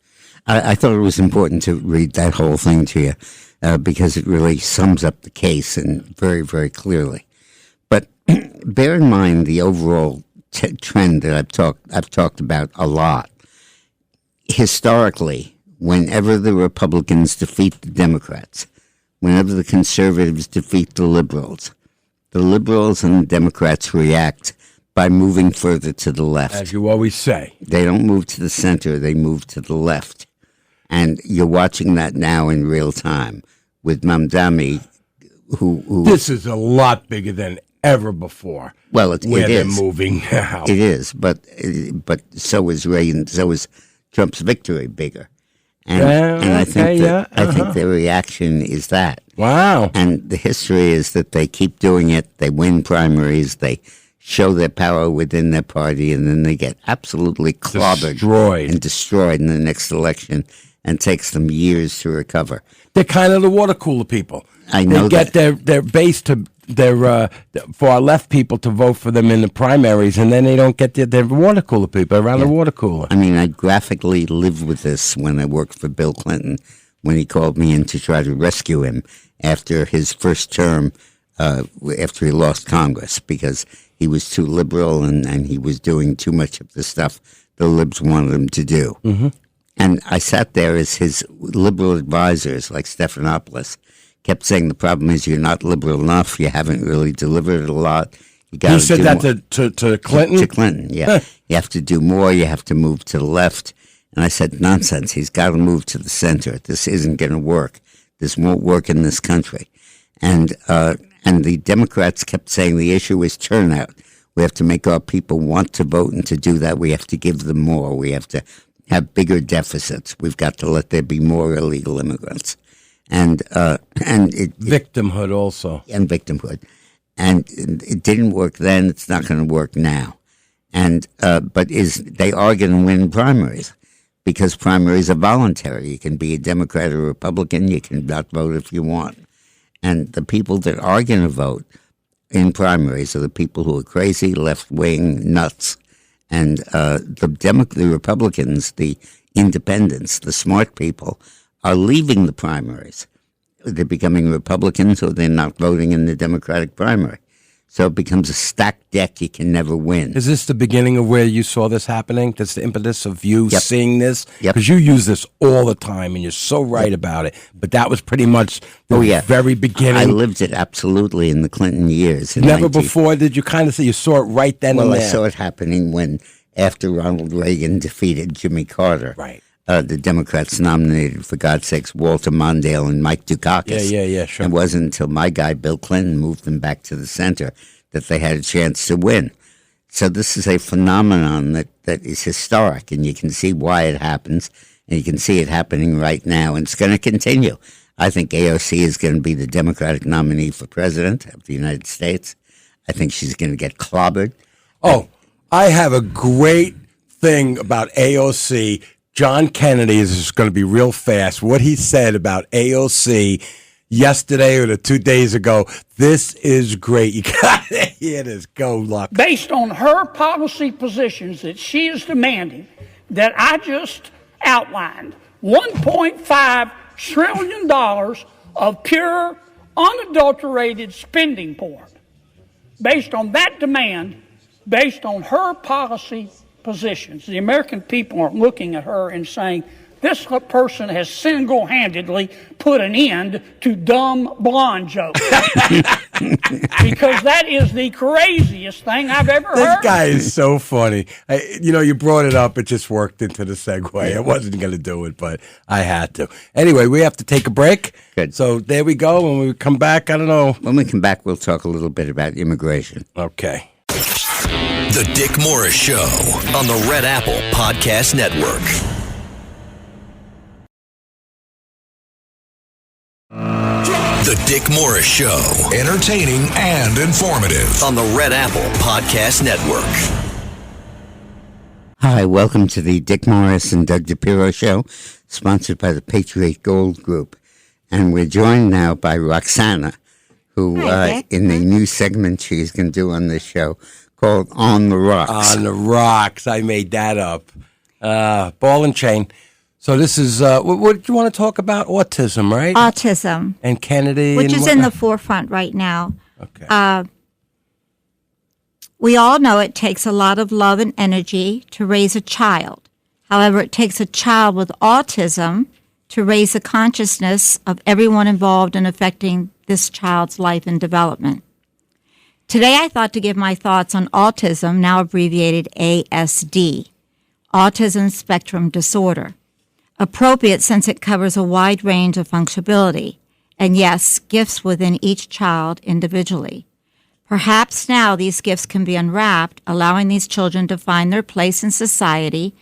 I thought it was important to read that whole thing to you because it really sums up the case and very, very clearly. But bear in mind the overall trend that I've talked about a lot. Historically, whenever the Republicans defeat the Democrats, whenever the conservatives defeat the liberals and the Democrats react by moving further to the left. As you always say. They don't move to the center, they move to the left. And you're watching that now in real time with Mamdani, who This is a lot bigger than ever before. Well, it where they're is. moving now. It is, but so is Reagan, so is Trump's victory bigger. And, I think their reaction is that. Wow. And the history is that they keep doing it, they win primaries, they show their power within their party, and then they get absolutely clobbered and destroyed in the next election, and takes them years to recover. They're kind of the water cooler people. I know they get their base to for our left people to vote for them in the primaries, and then they don't get their water cooler people around the water cooler. I mean, I graphically lived with this when I worked for Bill Clinton, when he called me in to try to rescue him after his first term, after he lost Congress, because he was too liberal and he was doing too much of the stuff the libs wanted him to do. Mm-hmm. And I sat there as his liberal advisors, like Stephanopoulos, kept saying the problem is you're not liberal enough. You haven't really delivered a lot. You got. He said that to Clinton? To Clinton, yeah. You have to do more. You have to move to the left. And I said, nonsense. He's got to move to the center. This isn't going to work. This won't work in this country. And the Democrats kept saying the issue is turnout. We have to make our people want to vote, and to do that, we have to give them more. We have to have bigger deficits. We've got to let there be more illegal immigrants. And victimhood also. And victimhood. And it didn't work then. It's not going to work now. And but they are going to win primaries because primaries are voluntary. You can be a Democrat or Republican. You can not vote if you want. And the people that are going to vote in primaries are the people who are crazy, left-wing, nuts. And the Republicans, the independents, the smart people, are leaving the primaries. They're becoming Republicans, or they're not voting in the Democratic primary. So it becomes a stacked deck you can never win. Is this the beginning of where you saw this happening? That's the impetus of you seeing this? Yep. Because you use this all the time, and you're so right about it. But that was pretty much the very beginning. I lived it absolutely in the Clinton years. Never before did you kind of say you saw it right then and there? Well, I saw it happening after Ronald Reagan defeated Jimmy Carter. Right. The Democrats nominated, for God's sakes, Walter Mondale and Mike Dukakis. Yeah, sure. It wasn't until my guy, Bill Clinton, moved them back to the center that they had a chance to win. So this is a phenomenon that is historic, and you can see why it happens, and you can see it happening right now, and it's going to continue. I think AOC is going to be the Democratic nominee for president of the United States. I think she's going to get clobbered. Oh, I have a great thing about AOC. John Kennedy is going to be real fast. What he said about AOC yesterday or 2 days ago, this is great. You got to hear this. Go, Luck. Based on her policy positions that she is demanding, that I just outlined, $1.5 trillion of pure, unadulterated spending porn. Based on that demand, based on her policy positions, the American people are looking at her and saying, this person has single-handedly put an end to dumb blonde jokes. Because that is the craziest thing I've ever heard. This guy is so funny. You brought it up. It just worked into the segue. I wasn't going to do it, but I had to. Anyway, we have to take a break. Good. So there we go. When we come back, I don't know. When we come back, we'll talk a little bit about immigration. Okay. The Dick Morris Show on the Red Apple Podcast Network. The Dick Morris Show. Entertaining and informative. On the Red Apple Podcast Network. Hi, welcome to the Dick Morris and Doug DePiro Show, sponsored by the Patriot Gold Group. And we're joined now by Roxana, who Hi, Dick. in the new segment she's going to do on this show called On the Rocks. On the rocks. I made that up. Ball and chain. So this is, what do you want to talk about? Autism, right? Autism, And Kennedy. which and is in the forefront right now. Okay. We all know it takes a lot of love and energy to raise a child. However, it takes a child with autism to raise the consciousness of everyone involved in affecting this child's life and development. Today, I thought to give my thoughts on autism, now abbreviated ASD, Autism Spectrum Disorder. Appropriate since it covers a wide range of functionality, and yes, gifts within each child individually. Perhaps now these gifts can be unwrapped, allowing these children to find their place in society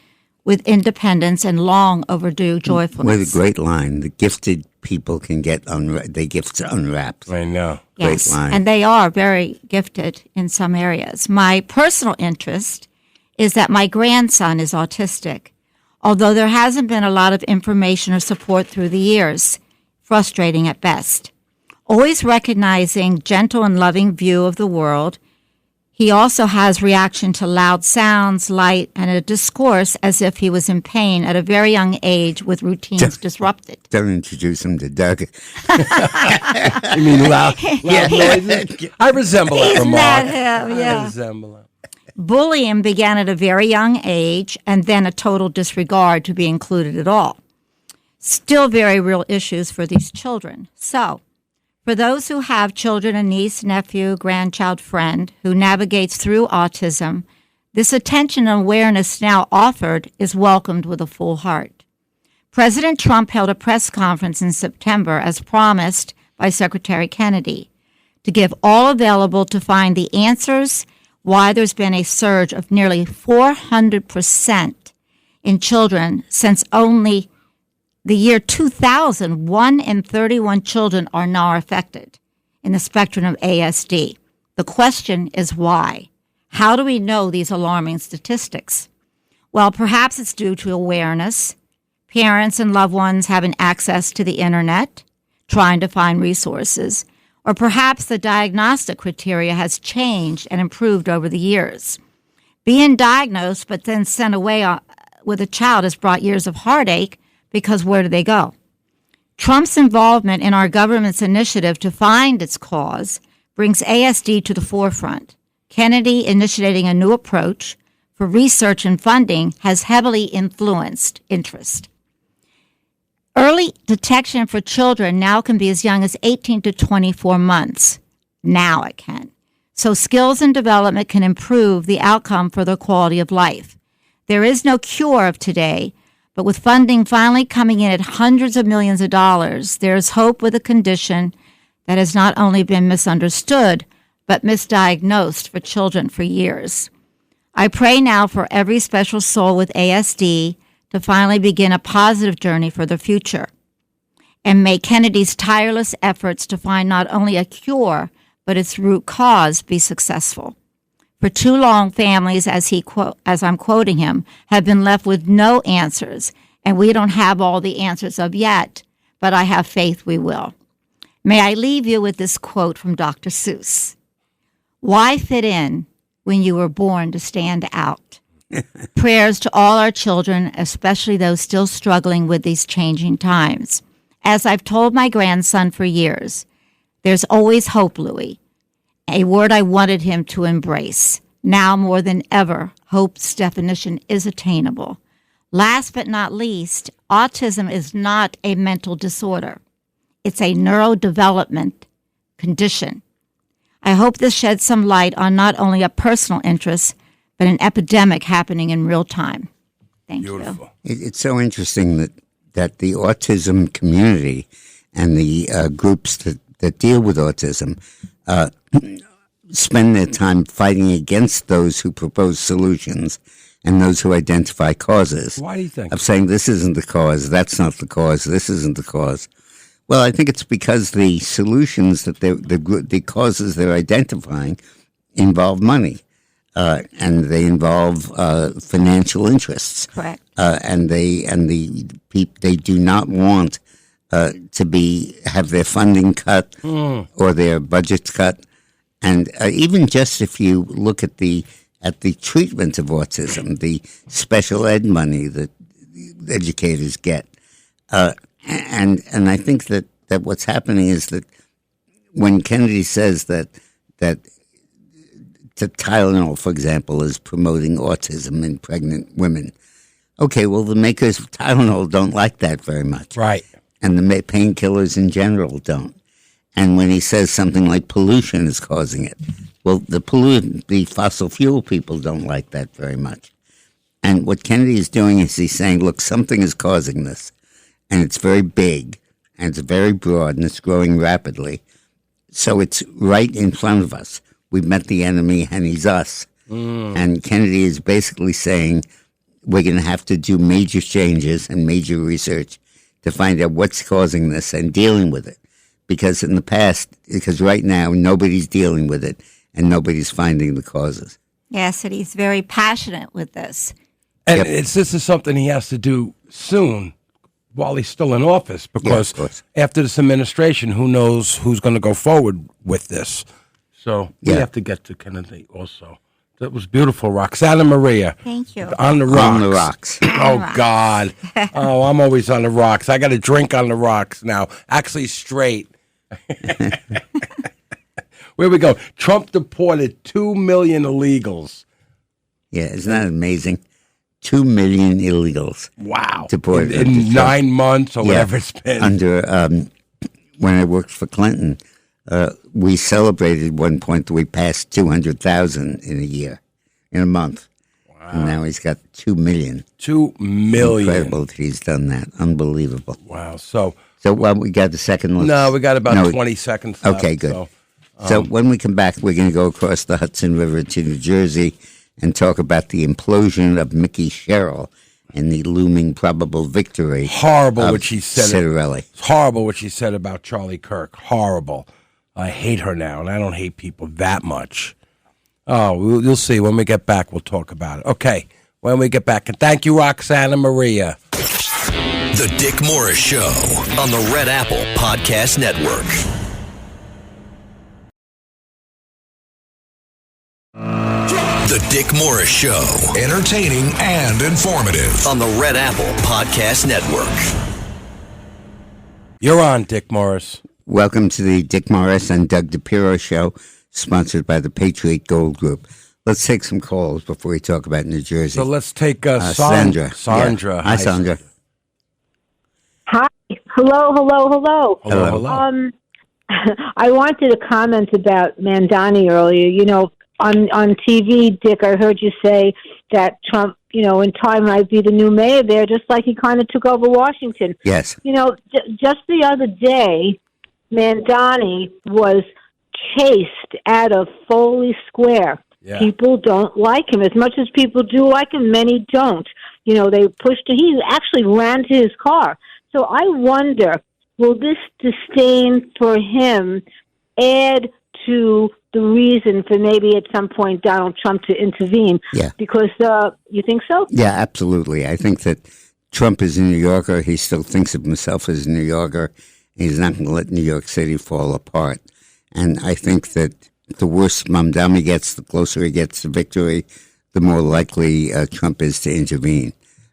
with independence and long overdue joyfulness. With a great line, the gifted people can get their gifts unwrapped. I know. Yes, Great line. and they are very gifted in some areas. My personal interest is that my grandson is autistic, although there hasn't been a lot of information or support through the years, frustrating at best. Always recognizing gentle and loving view of the world, he also has reaction to loud sounds, light, and a discourse as if he was in pain at a very young age with routines disrupted. Don't introduce him to Doug. You mean loud noises? I resemble that Isn't remark. that him? I Yeah. resemble it. Bullying began at a very young age and then a total disregard to be included at all. Still very real issues for these children. So, for those who have children, a niece, nephew, grandchild, friend who navigates through autism, this attention and awareness now offered is welcomed with a full heart. President Trump held a press conference in September, as promised by Secretary Kennedy, to give all available to find the answers why there's been a surge of nearly 400% in children since only the year 2000, 1 in 31 children are now affected in the spectrum of ASD. The question is why? How do we know these alarming statistics? Well, perhaps it's due to awareness, parents and loved ones having access to the internet, trying to find resources, or perhaps the diagnostic criteria has changed and improved over the years. Being diagnosed but then sent away with a child has brought years of heartache, because where do they go? Trump's involvement in our government's initiative to find its cause brings ASD to the forefront. Kennedy initiating a new approach for research and funding has heavily influenced interest. Early detection for children now can be as young as 18 to 24 months. Now it can. So skills and development can improve the outcome for their quality of life. There is no cure of today, but with funding finally coming in at hundreds of millions of dollars, there is hope with a condition that has not only been misunderstood, but misdiagnosed for children for years. I pray now for every special soul with ASD to finally begin a positive journey for the future. And may Kennedy's tireless efforts to find not only a cure, but its root cause be successful. For too long, families, as I'm quoting him, have been left with no answers, and we don't have all the answers of yet, but I have faith we will. May I leave you with this quote from Dr. Seuss. Why fit in when you were born to stand out? Prayers to all our children, especially those still struggling with these changing times. As I've told my grandson for years, there's always hope, Louis. A word I wanted him to embrace. Now more than ever, hope's definition is attainable. Last but not least, autism is not a mental disorder. It's a neurodevelopment condition. I hope this sheds some light on not only a personal interest, but an epidemic happening in real time. Thank you. It's so interesting that the autism community and the groups that deal with autism spend their time fighting against those who propose solutions and those who identify causes. Why do you think? Of saying this isn't the cause, that's not the cause, this isn't the cause. Well, I think it's because the solutions that the causes they're identifying involve money, and they involve financial interests. Correct. And they do not want to have their funding cut or their budgets cut. And even just if you look at the treatment of autism, the special ed money that educators get, and I think that what's happening is that when Kennedy says that Tylenol, for example, is promoting autism in pregnant women, okay, well, the makers of Tylenol don't like that very much, Right. and the painkillers in general don't. And when he says something like pollution is causing it, well, the fossil fuel people don't like that very much. And what Kennedy is doing is he's saying, look, something is causing this, and it's very big, and it's very broad, and it's growing rapidly. So it's right in front of us. We've met the enemy, and he's us. And Kennedy is basically saying we're going to have to do major changes and major research to find out what's causing this and dealing with it. Because right now, nobody's dealing with it, and nobody's finding the causes. Yes, and he's very passionate with this. And this is something he has to do soon while he's still in office, because after this administration, who knows who's going to go forward with this. So we have to get to Kennedy also. That was beautiful, Roxana Maria. Thank you. On the rocks. On the rocks. Oh, God. Oh, I'm always on the rocks. I got a drink on the rocks now. Actually, straight. Where we go? Trump deported 2 million illegals. Yeah, isn't that amazing? 2 million illegals. Wow. Deported. In 9 months or whatever it's been. Under, when I worked for Clinton, we celebrated at one point that we passed 200,000 in a month. Wow. And now he's got 2 million. 2 million. Incredible that he's done that. Unbelievable. Wow. So we got the second list? No, we got about 20 seconds left. Okay, good. So when we come back, we're going to go across the Hudson River to New Jersey and talk about the implosion of Mickey Sherrill and the looming probable victory. Horrible what she said. Citarelli. Horrible what she said about Charlie Kirk. Horrible. I hate her now, and I don't hate people that much. Oh, you'll see. When we get back, we'll talk about it. Okay, when we get back. And thank you, Roxana Maria. The Dick Morris Show on the Red Apple Podcast Network. The Dick Morris Show. Entertaining and informative. On the Red Apple Podcast Network. You're on, Dick Morris. Welcome to the Dick Morris and Doug DePiro Show, sponsored by the Patriot Gold Group. Let's take some calls before we talk about New Jersey. So let's take Sandra. Sandra. Yeah. Hi, Sandra. Hi. Hello. Hello. I wanted to comment about Mandani earlier. You know, on TV, Dick, I heard you say that Trump, in time might be the new mayor there, just like he kind of took over Washington. Yes. Just the other day, Mandani was chased out of Foley Square. Yeah. People don't like him. As much as people do like him, many don't. They pushed him. He actually ran to his car. So I wonder, will this disdain for him add to the reason for maybe at some point Donald Trump to intervene? Yeah. Because you think so? Yeah, absolutely. I think that Trump is a New Yorker. He still thinks of himself as a New Yorker. He's not going to let New York City fall apart. And I think that the worse Mamdani gets, the closer he gets to victory, the more likely Trump is to intervene.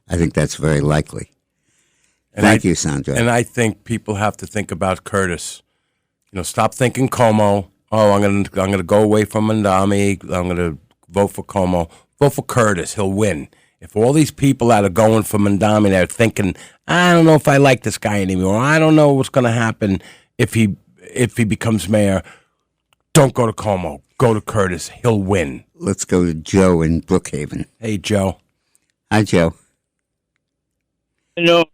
I think that's very likely. Thank you, Sandra. And I think people have to think about Curtis. Stop thinking Cuomo. Oh, I'm gonna go away from Mamdani. I'm gonna vote for Cuomo. Vote for Curtis. He'll win. If all these people that are going for Mamdani, they're thinking, I don't know if I like this guy anymore. I don't know what's going to happen if he becomes mayor. Don't go to Cuomo. Go to Curtis. He'll win. Let's go to Joe in Brookhaven. Hey, Joe. Hi, Joe. Hello.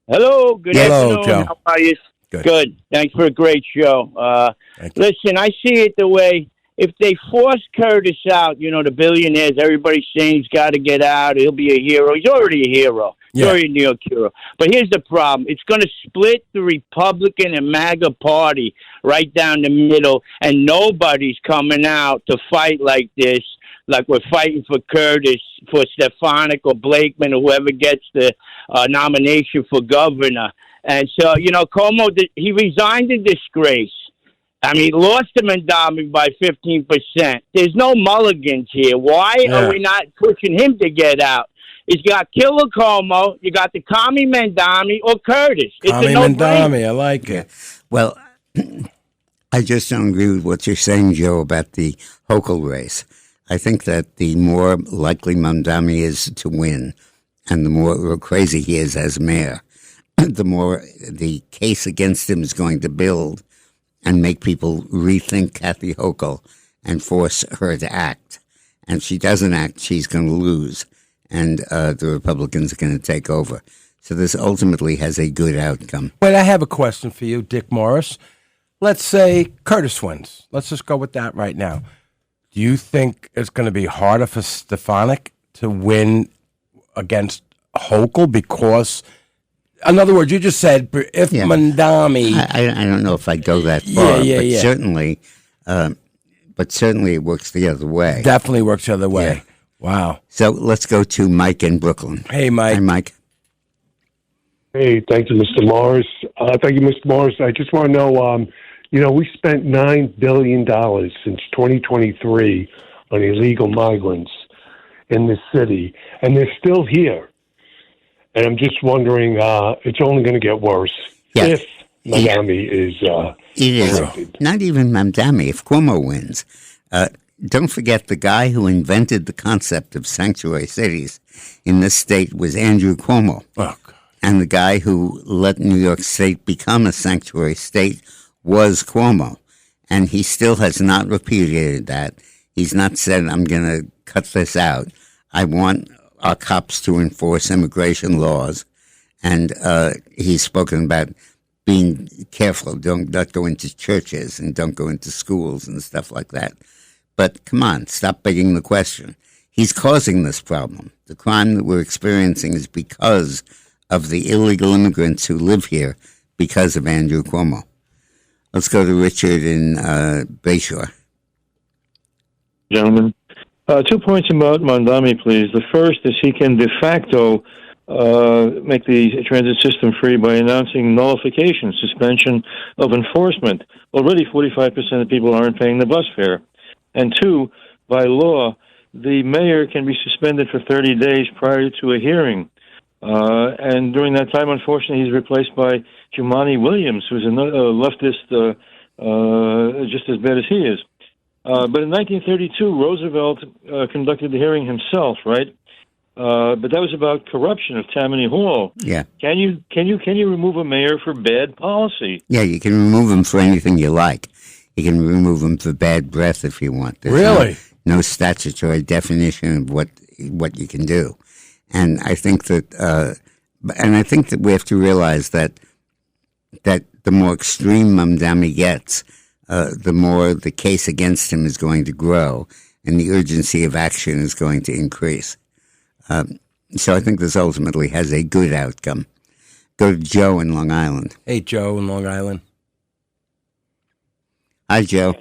Good afternoon. Hello, Joe. How are you? Good. Thanks for a great show. Listen, I see it the way, if they force Curtis out, the billionaires, everybody's saying he's got to get out. He'll be a hero. He's already a hero. He's already a New York hero. But here's the problem. It's going to split the Republican and MAGA party right down the middle, and nobody's coming out to fight like this, like we're fighting for Curtis, for Stefanik or Blakeman or whoever gets the nomination for governor. And so, Cuomo, he resigned in disgrace. I mean, lost to Mandami by 15%. There's no mulligans here. Why are we not pushing him to get out? It's got Killer Cuomo, you got the commie Mandami, or Curtis. It's Commie a no-brainer. Mandami, I like it. Well, I just don't agree with what you're saying, Joe, about the Hochul race. I think that the more likely Mamdani is to win and the more crazy he is as mayor, the more the case against him is going to build and make people rethink Kathy Hochul and force her to act. And if she doesn't act, she's going to lose, and the Republicans are going to take over. So this ultimately has a good outcome. Wait, I have a question for you, Dick Morris. Let's say Curtis wins. Let's just go with that right now. Do you think it's going to be harder for Stefanik to win against Hochul? Because, in other words, you just said if Mandami... I don't know if I'd go that far, but certainly it works the other way. Definitely works the other way. Yeah. Wow. So let's go to Mike in Brooklyn. Hey, Mike. Hi, Mike. Hey, thank you, Mr. Morris. Thank you, Mr. Morris. I just want to know, we spent $9 billion since 2023 on illegal migrants in this city, and they're still here. And I'm just wondering, it's only going to get worse if Mamdani is It is. elected. Not even Mamdani, if Cuomo wins. Don't forget the guy who invented the concept of sanctuary cities in this state was Andrew Cuomo. Oh, God. And the guy who let New York State become a sanctuary state was Cuomo. And he still has not repudiated that. He's not said, I'm going to cut this out. I want our cops to enforce immigration laws. And he's spoken about being careful. Don't go into churches and don't go into schools and stuff like that. But come on, stop begging the question. He's causing this problem. The crime that we're experiencing is because of the illegal immigrants who live here because of Andrew Cuomo. Let's go to Richard in Bayshore. Gentlemen, 2 points about Mamdani, please. The first is he can de facto make the transit system free by announcing nullification, suspension of enforcement. Already 45% of people aren't paying the bus fare. And two, by law, the mayor can be suspended for 30 days prior to a hearing. And during that time, unfortunately, he's replaced by Jumaane Williams, who's a leftist just as bad as he is. But in 1932, Roosevelt conducted the hearing himself, right? But that was about corruption of Tammany Hall. Yeah. Can you remove a mayor for bad policy? Yeah, you can remove him for anything you like. You can remove him for bad breath if you want. There's Really? No statutory definition of what you can do. And I think that we have to realize that the more extreme Mamdani gets, the more the case against him is going to grow, and the urgency of action is going to increase. So I think this ultimately has a good outcome. Go to Joe in Long Island. Hey, Joe in Long Island. Hi, Joe.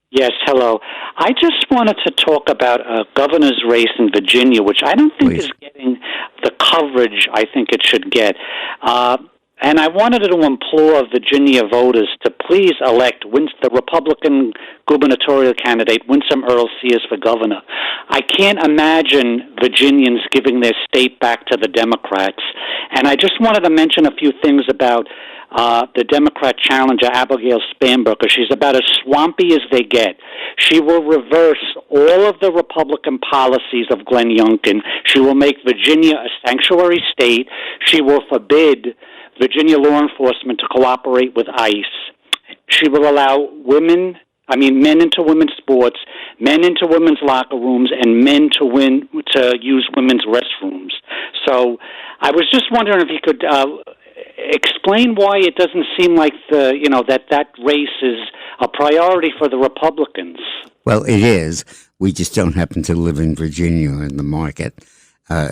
Yes, hello. I just wanted to talk about a governor's race in Virginia, which I don't think is getting the coverage I think it should get. And I wanted to implore Virginia voters to please elect the Republican gubernatorial candidate, Winsome Earl Sears, for governor. I can't imagine Virginians giving their state back to the Democrats. And I just wanted to mention a few things about the Democrat challenger, Abigail Spanberger. She's about as swampy as they get. She will reverse all of the Republican policies of Glenn Youngkin. She will make Virginia a sanctuary state. She will forbid Virginia law enforcement to cooperate with ICE. She will allow men into women's sports, men into women's locker rooms, and men to use women's restrooms. So I was just wondering if you could explain why it doesn't seem like that race is a priority for the Republicans. Well, it is. We just don't happen to live in Virginia or in the market,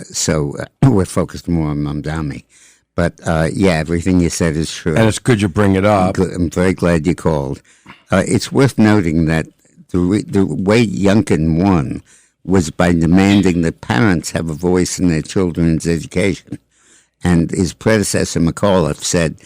so we're focused more on Mamdani. But, everything you said is true. And it's good you bring it up. I'm very glad you called. It's worth noting that the way Youngkin won was by demanding that parents have a voice in their children's education. And his predecessor, McAuliffe, said,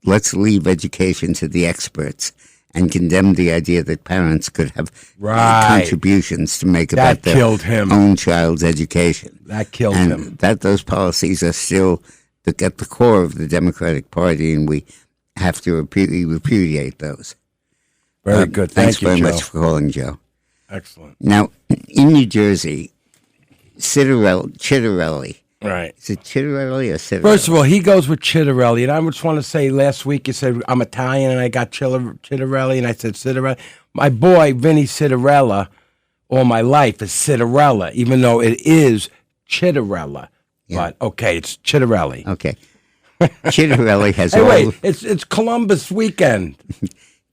let's leave education to the experts and condemn the idea that parents could have contributions to make about their own child's education. That killed and him. Those policies are still at the core of the Democratic Party, and we have to repudiate those. Very good. Thanks Thank you, very Joe. much for calling, Joe. Excellent. Now, in New Jersey, Chitterelli. Right. Is it Chitterelli or Citarelli? First of all, he goes with Chitterelli. And I just want to say, last week you said, I'm Italian, and I got Chitterelli, and I said Citarelli. My boy, Vinny Citarella, all my life is Citarella, even though it is Chitterella. Yeah. But, okay, it's Chitterelli. Okay. Chitterelli has hey, wait, it's Columbus weekend.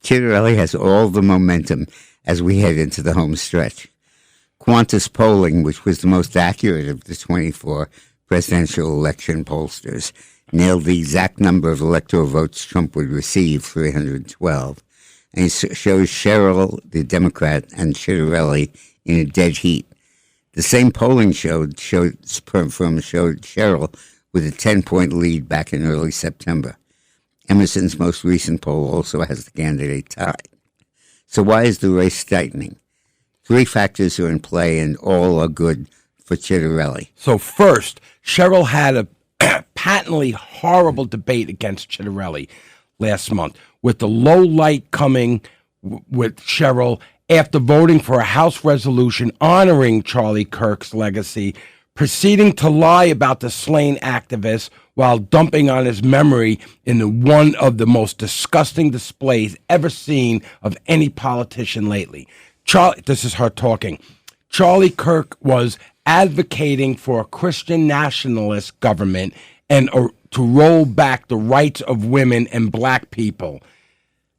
Chitterelli has all the momentum as we head into the home stretch. Qantas polling, which was the most accurate of the 24 presidential election pollsters, nailed the exact number of electoral votes Trump would receive, 312. And it shows Sherrill, the Democrat, and Chitterelli in a dead heat. The same polling showed Sherrill with a 10-point lead back in early September. Emerson's most recent poll also has the candidate tied. So why is the race tightening? 3 factors are in play, and all are good for Chitterelli. So first, Sherrill had a patently horrible debate against Chitterelli last month, with the low light coming with Sherrill after voting for a House resolution honoring Charlie Kirk's legacy, proceeding to lie about the slain activist while dumping on his memory in one of the most disgusting displays ever seen of any politician lately. This is her talking. Charlie Kirk was advocating for a Christian nationalist government and to roll back the rights of women and black people.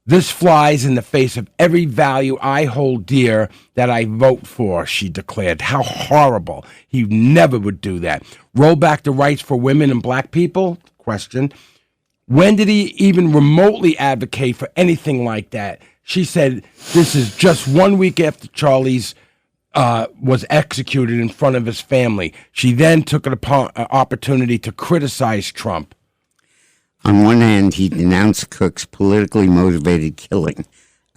This flies in the face of every value I hold dear that I vote for, she declared. How horrible. He never would do that. Roll back the rights for women and black people? Question. When did he even remotely advocate for anything like that? She said this is just 1 week after Charlie's was executed in front of his family. She then took an opportunity to criticize Trump. On one hand, he denounced Cook's politically motivated killing,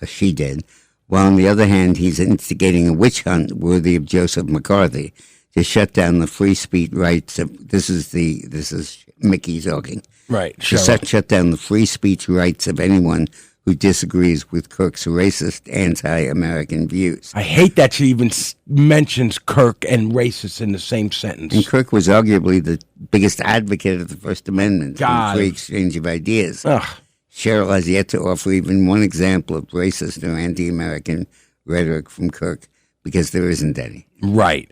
as she did, while on the other hand, he's instigating a witch hunt worthy of Joseph McCarthy to shut down the free speech rights of, this is Mickey talking. Right. To shut down the free speech rights of anyone who disagrees with Kirk's racist, anti-American views. I hate that she even mentions Kirk and racist in the same sentence. And Kirk was arguably the biggest advocate of the First Amendment and free exchange of ideas. Ugh. Sherrill has yet to offer even one example of racist or anti-American rhetoric from Kirk because there isn't any. Right.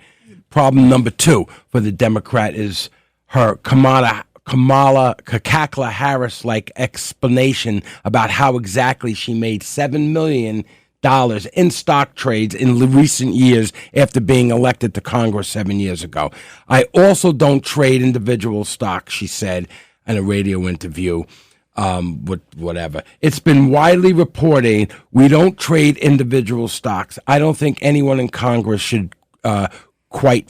Problem number 2 for the Democrat is her Kamala Harris-like explanation about how exactly she made $7 million in stock trades in recent years after being elected to Congress 7 years ago. I also don't trade individual stocks, she said in a radio interview. Whatever. It's been widely reported we don't trade individual stocks. I don't think anyone in Congress should quite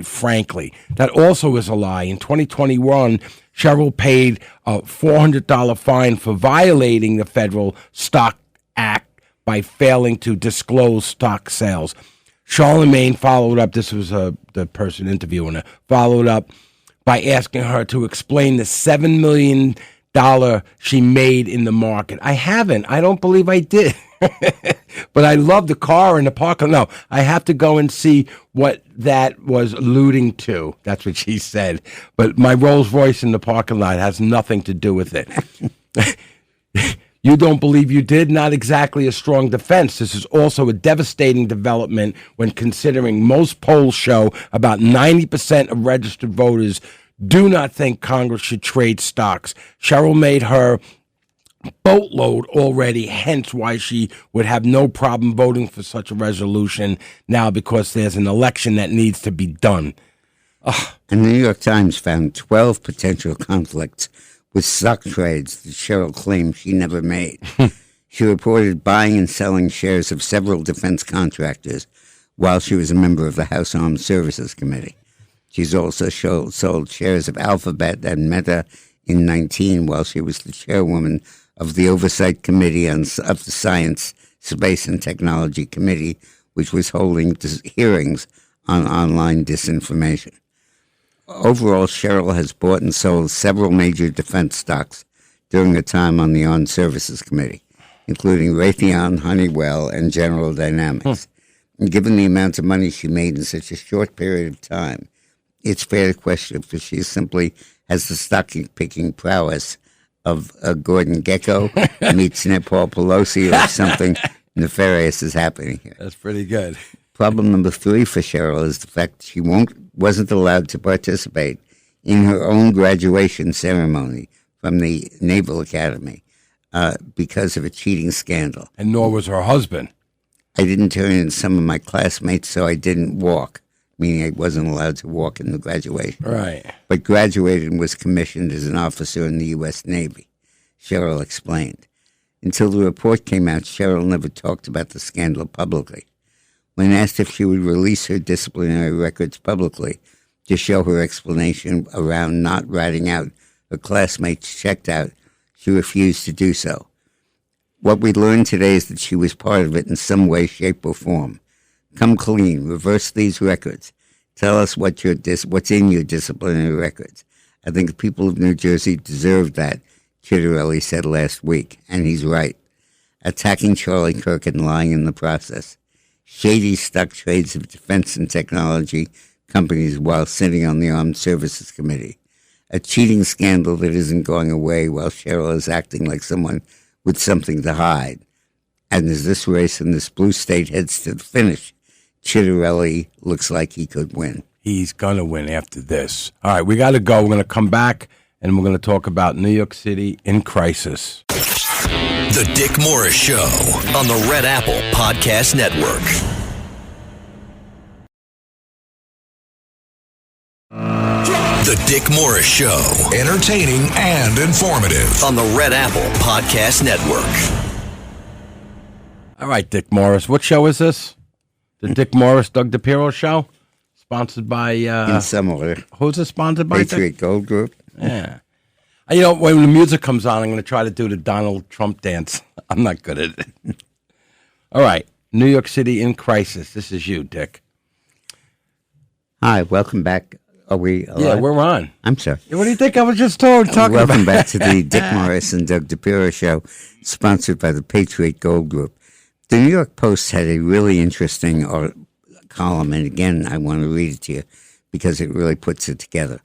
frankly. That also is a lie. In 2021, Sherrill paid a $400 fine for violating the Federal Stock Act by failing to disclose stock sales. Charlemagne followed up, this was the person interviewing her, followed up by asking her to explain the $7 million she made in the market. I haven't. I don't believe I did. But I love the car in the parking lot. No, I have to go and see what that was alluding to. That's what she said. But my Rolls Royce in the parking lot has nothing to do with it. You don't believe you did? Not exactly a strong defense. This is also a devastating development when considering most polls show about 90% of registered voters do not think Congress should trade stocks. Sherrill made her boatload already, hence why she would have no problem voting for such a resolution now because there's an election that needs to be done. Ugh. And the New York Times found 12 potential conflicts with stock trades that Sherrill claimed she never made. She reported buying and selling shares of several defense contractors while she was a member of the House Armed Services Committee. She's also sold shares of Alphabet and Meta in 19 while she was the chairwoman of the Oversight Committee of the Science, Space, and Technology Committee, which was holding hearings on online disinformation. Overall, Cheryl has bought and sold several major defense stocks during her time on the Armed Services Committee, including Raytheon, Honeywell, and General Dynamics. And given the amount of money she made in such a short period of time, it's fair to question if she simply has the stock-picking prowess of Gordon Gekko meets Paul Pelosi, or something nefarious is happening here. That's pretty good. Problem number 3 for Cheryl is the fact she wasn't allowed to participate in her own graduation ceremony from the Naval Academy because of a cheating scandal. And nor was her husband. I didn't turn in some of my classmates, so I didn't walk, meaning I wasn't allowed to walk in the graduation. Right. But graduated and was commissioned as an officer in the U.S. Navy, Cheryl explained. Until the report came out, Cheryl never talked about the scandal publicly. When asked if she would release her disciplinary records publicly to show her explanation around not ratting out her classmates checked out, she refused to do so. What we learned today is that she was part of it in some way, shape, or form. Come clean, reverse these records. Tell us what's in your disciplinary records. I think the people of New Jersey deserve that, Chitterelli said last week, and he's right. Attacking Charlie Kirk and lying in the process. Shady stock trades of defense and technology companies while sitting on the Armed Services Committee. A cheating scandal that isn't going away while Cheryl is acting like someone with something to hide. And as this race in this blue state heads to the finish, Chitterelli looks like he could win. He's going to win after this. All right, we got to go. We're going to come back, and we're going to talk about New York City in crisis. The Dick Morris Show on the Red Apple Podcast Network. The Dick Morris Show. Entertaining and informative. On the Red Apple Podcast Network. All right, Dick Morris. What show is this? The Dick Morris, Doug DePiero Show? Sponsored by... in some order. Who's it sponsored by? Patriot Gold Group. Yeah. You know, when the music comes on, I'm going to try to do the Donald Trump dance. I'm not good at it. All right. New York City in crisis. This is you, Dick. Hi, welcome back. Are we alive? Yeah, we're on. I'm sorry. What do you think I was just talking Welcome about? back to the Dick Morris and Doug DePiero Show, sponsored by the Patriot Gold Group. The New York Post had a really interesting column, and again, I want to read it to you because it really puts it together.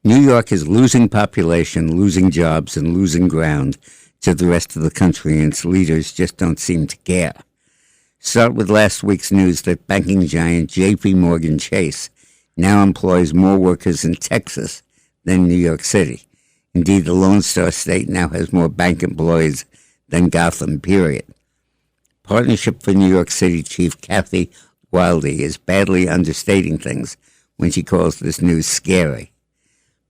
New York is losing population, losing jobs, and losing ground to the rest of the country, and its leaders just don't seem to care. Start with last week's news that banking giant J.P. Morgan Chase now employs more workers in Texas than New York City. Indeed, the Lone Star State now has more bank employees than Gotham, period. Partnership for New York City Chief Kathy Wildey is badly understating things when she calls this news scary.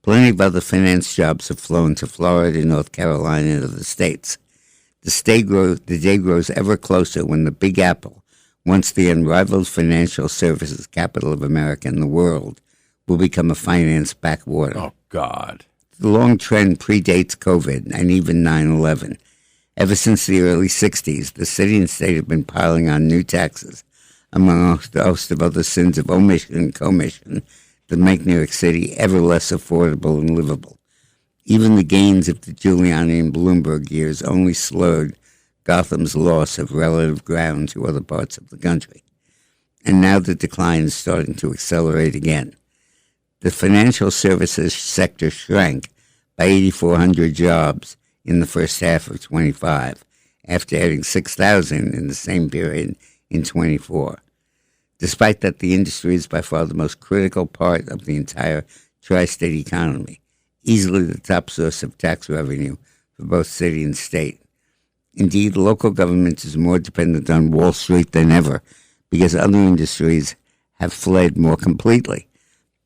Plenty of other finance jobs have flown to Florida, North Carolina, and other states. The day grows ever closer when the Big Apple, once the unrivaled financial services capital of America and the world, will become a finance backwater. Oh, God. The long trend predates COVID and even 9/11. Ever since the early 60s, the city and state have been piling on new taxes, among a host of other sins of omission and commission that make New York City ever less affordable and livable. Even the gains of the Giuliani and Bloomberg years only slurred Gotham's loss of relative ground to other parts of the country. And now the decline is starting to accelerate again. The financial services sector shrank by 8,400 jobs in the first half of 25, after adding 6,000 in the same period in 24. Despite that, the industry is by far the most critical part of the entire tri-state economy, easily the top source of tax revenue for both city and state. Indeed, local government is more dependent on Wall Street than ever because other industries have fled more completely.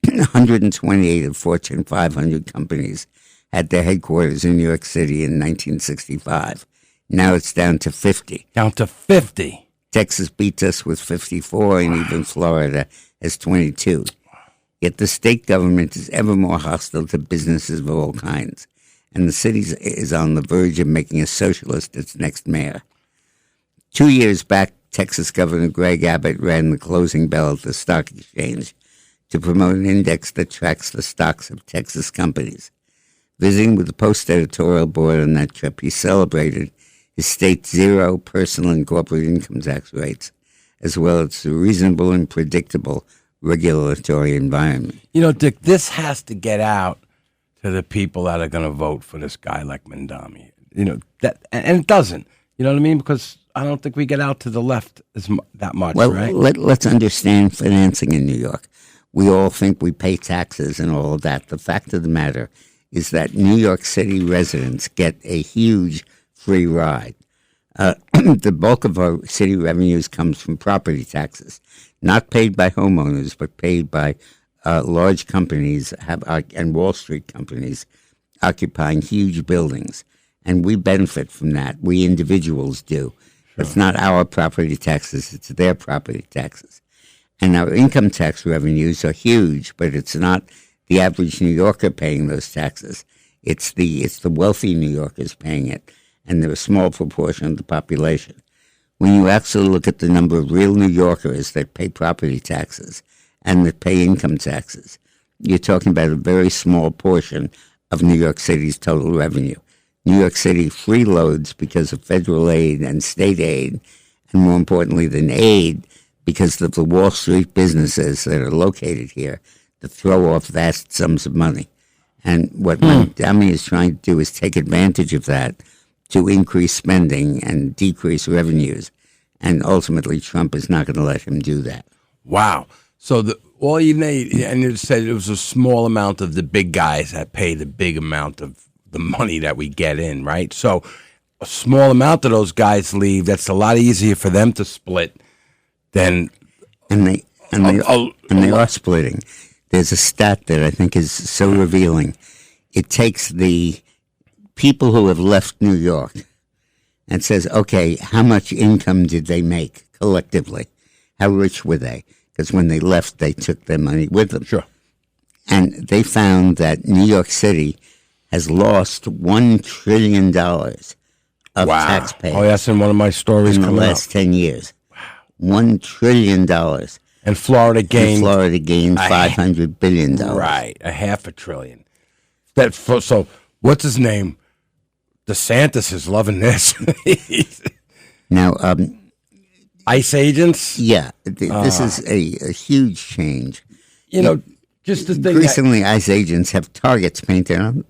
128 of Fortune 500 companies had their headquarters in New York City in 1965. Now it's down to 50. Down to 50. Texas beats us with 54, and even Florida has 22. Yet the state government is ever more hostile to businesses of all kinds. and the city is on the verge of making a socialist its next mayor. 2 years back, Texas Governor Greg Abbott rang the closing bell at the stock exchange to promote an index that tracks the stocks of Texas companies. Visiting with the Post editorial board on that trip, he celebrated his state's 0 personal and corporate income tax rates, as well as the reasonable and predictable regulatory environment. You know, Dick, this has to get out to the people that are going to vote for this guy like Mamdani. You know, and it doesn't. You know what I mean? Because I don't think we get out to the left that much, well, right? Let's understand financing in New York. We all think we pay taxes and all of that. The fact of the matter is that New York City residents get a huge free ride. The bulk of our city revenues comes from property taxes, not paid by homeowners, but paid by large companies and Wall Street companies occupying huge buildings. And we benefit from that. We individuals do. Sure. It's not our property taxes, it's their property taxes. And our income tax revenues are huge, but it's not the average New Yorker paying those taxes. It's the wealthy New Yorkers paying it, and they're a small proportion of the population. When you actually look at the number of real New Yorkers that pay property taxes and that pay income taxes, you're talking about a very small portion of New York City's total revenue. New York City freeloads because of federal aid and state aid, and more importantly than aid, because of the Wall Street businesses that are located here that throw off vast sums of money. And what Mamdani is trying to do is take advantage of that to increase spending and decrease revenues. And ultimately, Trump is not going to let him do that. Wow. So all you need, and you said it was a small amount of the big guys that pay the big amount of the money that we get in, right? So a small amount of those guys leave. That's a lot easier for them to split than... And they are splitting. There's a stat that I think is so revealing. It takes the people who have left New York and says, okay, how much income did they make collectively? How rich were they? Because when they left, they took their money with them. Sure. And they found that New York City has lost $1 trillion of taxpayers. Oh, that's in one of my stories in the last 10 years. Wow. $1 trillion. And Florida gained $500 billion. Right, $500 billion. So, what's his name? DeSantis is loving this. Now, ICE agents? Yeah, this is a huge change. You know, just the thing. Increasingly, ICE agents have targets painted on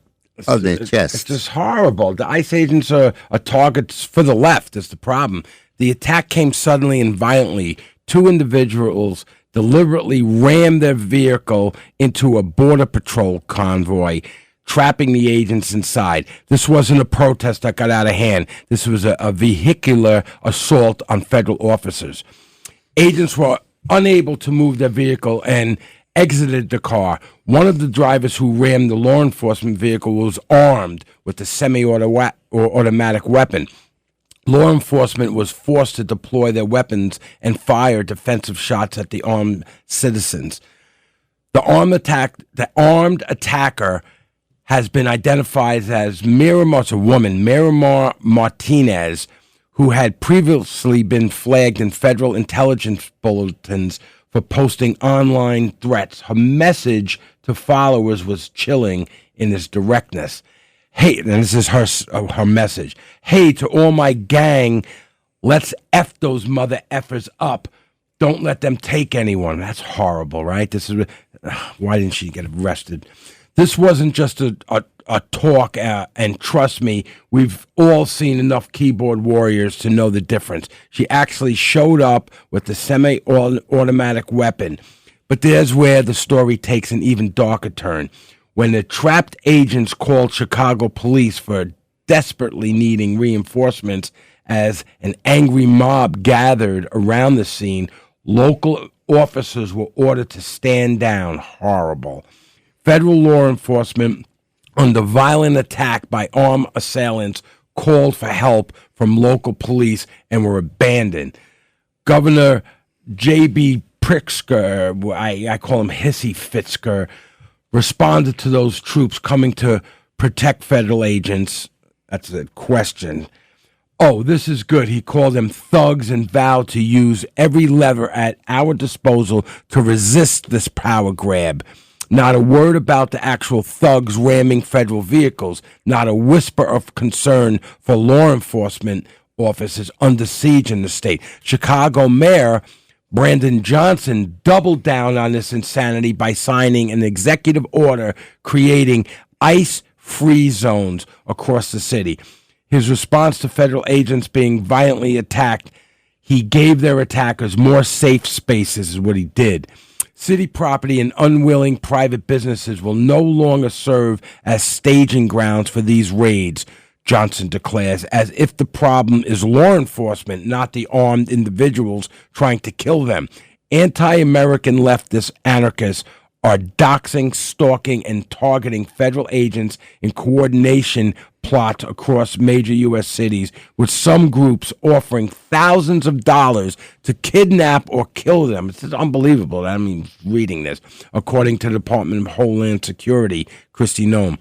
their chests. It's just horrible. The ICE agents are targets for the left is the problem. The attack came suddenly and violently. 2 individuals deliberately rammed their vehicle into a Border Patrol convoy, trapping the agents inside. This wasn't a protest that got out of hand. This was a vehicular assault on federal officers. Agents were unable to move their vehicle and exited the car. One of the drivers who rammed the law enforcement vehicle was armed with a semi-automatic weapon. Law enforcement was forced to deploy their weapons and fire defensive shots at the armed citizens. The armed attacker has been identified as Miramar Martinez, who had previously been flagged in federal intelligence bulletins for posting online threats. Her message to followers was chilling in its directness. Hey, and this is her message. Hey, to all my gang, let's F those mother effers up. Don't let them take anyone. That's horrible, right? This is why didn't she get arrested? This wasn't just a talk, and trust me, we've all seen enough keyboard warriors to know the difference. She actually showed up with the semi-automatic weapon. But there's where the story takes an even darker turn. When the trapped agents called Chicago police for desperately needing reinforcements as an angry mob gathered around the scene, local officers were ordered to stand down. Horrible. Federal law enforcement, under violent attack by armed assailants, called for help from local police and were abandoned. Governor J.B. Pritzker, I call him Hissy Fitzker, responded to those troops coming to protect federal agents. That's a question. Oh, this is good. He called them thugs and vowed to use every lever at our disposal to resist this power grab. Not a word about the actual thugs ramming federal vehicles. Not a whisper of concern for law enforcement officers under siege in the state. Chicago Mayor Brandon Johnson doubled down on this insanity by signing an executive order creating ICE-free zones across the city. His response to federal agents being violently attacked, he gave their attackers more safe spaces, is what he did. City property and unwilling private businesses will no longer serve as staging grounds for these raids, Johnson declares, as if the problem is law enforcement, not the armed individuals trying to kill them. Anti-American leftist anarchists are doxing, stalking, and targeting federal agents in coordination plots across major U.S. cities, with some groups offering thousands of dollars to kidnap or kill them. It's unbelievable. I mean, reading this, according to the Department of Homeland Security, Kristi Noem.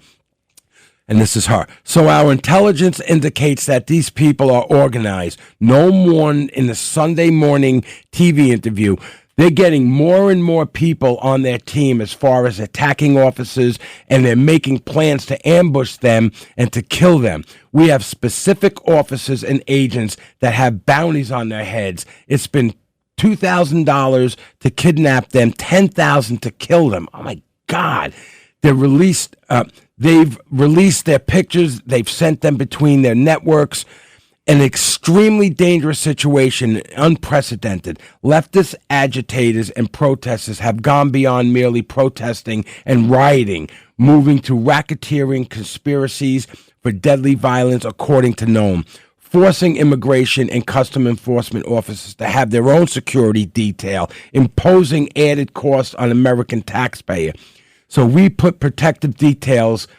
And this is her. So our intelligence indicates that these people are organized. Noem warned in the Sunday morning TV interview, they're getting more and more people on their team as far as attacking officers, and they're making plans to ambush them and to kill them. We have specific officers and agents that have bounties on their heads. It's been $2,000 to kidnap them, $10,000 to kill them. Oh my God. They've released their pictures. They've sent them between their networks. An extremely dangerous situation, unprecedented. Leftist agitators and protesters have gone beyond merely protesting and rioting, moving to racketeering conspiracies for deadly violence, according to Noem, forcing immigration and custom enforcement officers to have their own security detail, imposing added costs on American taxpayer. So we put protective details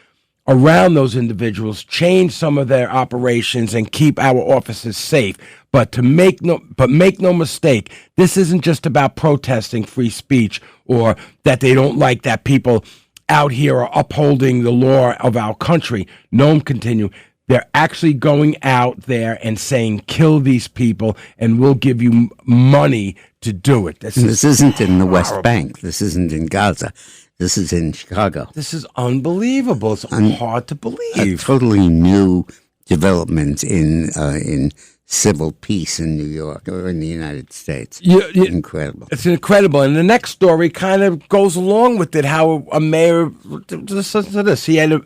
around those individuals, change some of their operations, and keep our officers safe. But make no mistake, this isn't just about protesting free speech or that they don't like that people out here are upholding the law of our country. Noem continued, they're actually going out there and saying, kill these people, and we'll give you money to do it. This isn't in the West Bank. This isn't in Gaza. This is in Chicago. This is unbelievable. It's hard to believe. A totally new development in civil peace in New York or in the United States. Incredible. It's incredible. And the next story kind of goes along with it, how a mayor, listen to this, Seattle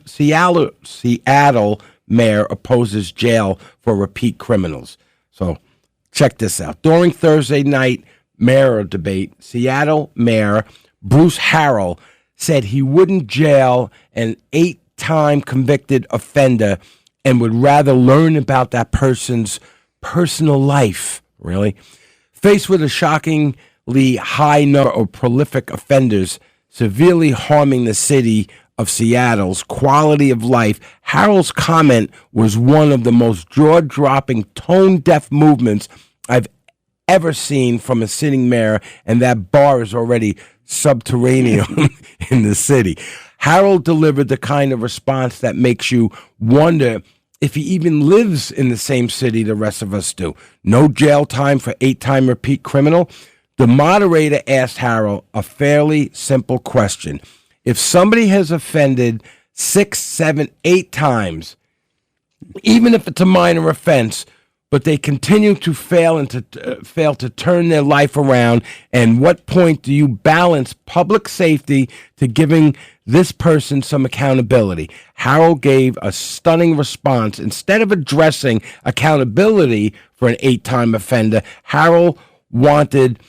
mayor opposes jail for repeat criminals. So check this out. During Thursday night mayor debate, Seattle Mayor Bruce Harrell said he wouldn't jail an 8-time convicted offender and would rather learn about that person's personal life. Really? Faced with a shockingly high number of prolific offenders severely harming the city of Seattle's quality of life, Harrell's comment was one of the most jaw-dropping, tone-deaf movements I've ever seen from a sitting mayor, and that bar is already subterranean in the city. Harrell delivered the kind of response that makes you wonder if he even lives in the same city the rest of us do. No jail time for 8-time repeat criminal. The moderator asked Harrell a fairly simple question. If somebody has offended 6, 7, 8 times, even if it's a minor offense, but they continue to fail to turn their life around, and what point do you balance public safety to giving this person some accountability? Harrell gave a stunning response. Instead of addressing accountability for an 8-time offender, Harrell wanted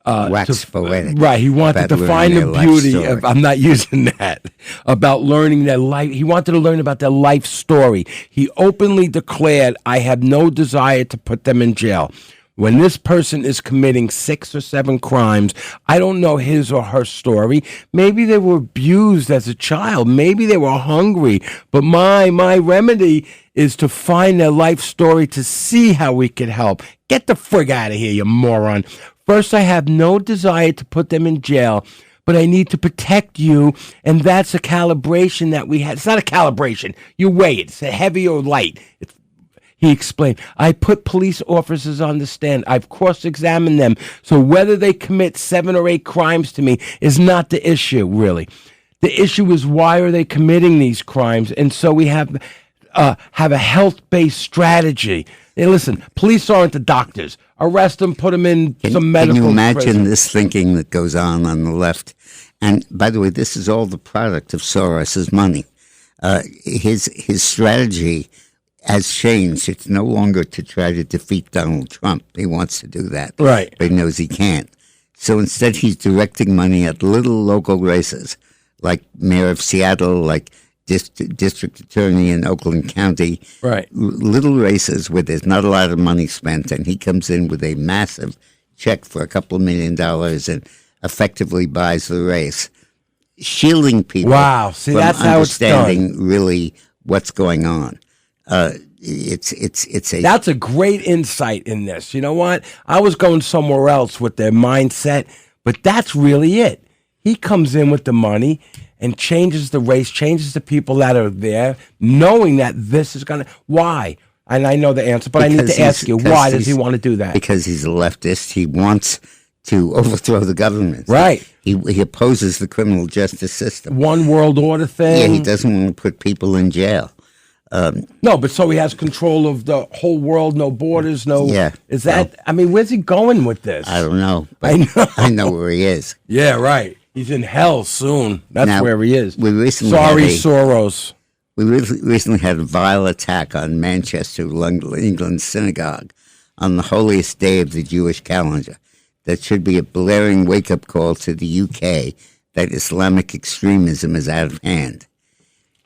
wax poetic. Right, he wanted to find the beauty of, I'm not using that, about learning their life. He wanted to learn about their life story. He openly declared, I have no desire to put them in jail. When this person is committing 6 or 7 crimes, I don't know his or her story. Maybe they were abused as a child. Maybe they were hungry. But my remedy is to find their life story to see how we could help. Get the frig out of here, you moron. First, I have no desire to put them in jail, but I need to protect you. And that's a calibration that we had. It's not a calibration. You weigh it. It's a heavy or light. He explained, I put police officers on the stand. I've cross-examined them. So whether they commit 7 or 8 crimes to me is not the issue, really. The issue is why are they committing these crimes? And so we have a health-based strategy. Hey, listen, police aren't the doctors. Arrest them, put them in some medical Can you imagine prison. this thinking that goes on the left? And by the way, this is all the product of Soros's money. His strategy has changed. It's no longer to try to defeat Donald Trump. He wants to do that. Right. But he knows he can't. So instead, he's directing money at little local races, like mayor of Seattle, like district attorney in Oakland County. Right. Little races where there's not a lot of money spent, and he comes in with a massive check for a couple of $1 million and effectively buys the race, shielding people See, from that's how it's done. understanding really what's going on. That's a great insight in this. You know what? I was going somewhere else with their mindset, but that's really it. He comes in with the money and changes the race, changes the people that are there, knowing that this is going to... Why? And I know the answer, but I need to ask you, why does he want to do that? Because he's a leftist. He wants to overthrow the government. Right. He opposes the criminal justice system. One world order thing. Yeah, he doesn't want to put people in jail. No, but so he has control of the whole world, no borders, no... Yeah. Is that... I mean, where's he going with this? I don't know. But I know where he is. Yeah, right. He's in hell soon. That's Now, where he is. We recently Soros. We recently had a vile attack on Manchester, England synagogue on the holiest day of the Jewish calendar. That should be a blaring wake-up call to the UK that Islamic extremism is out of hand.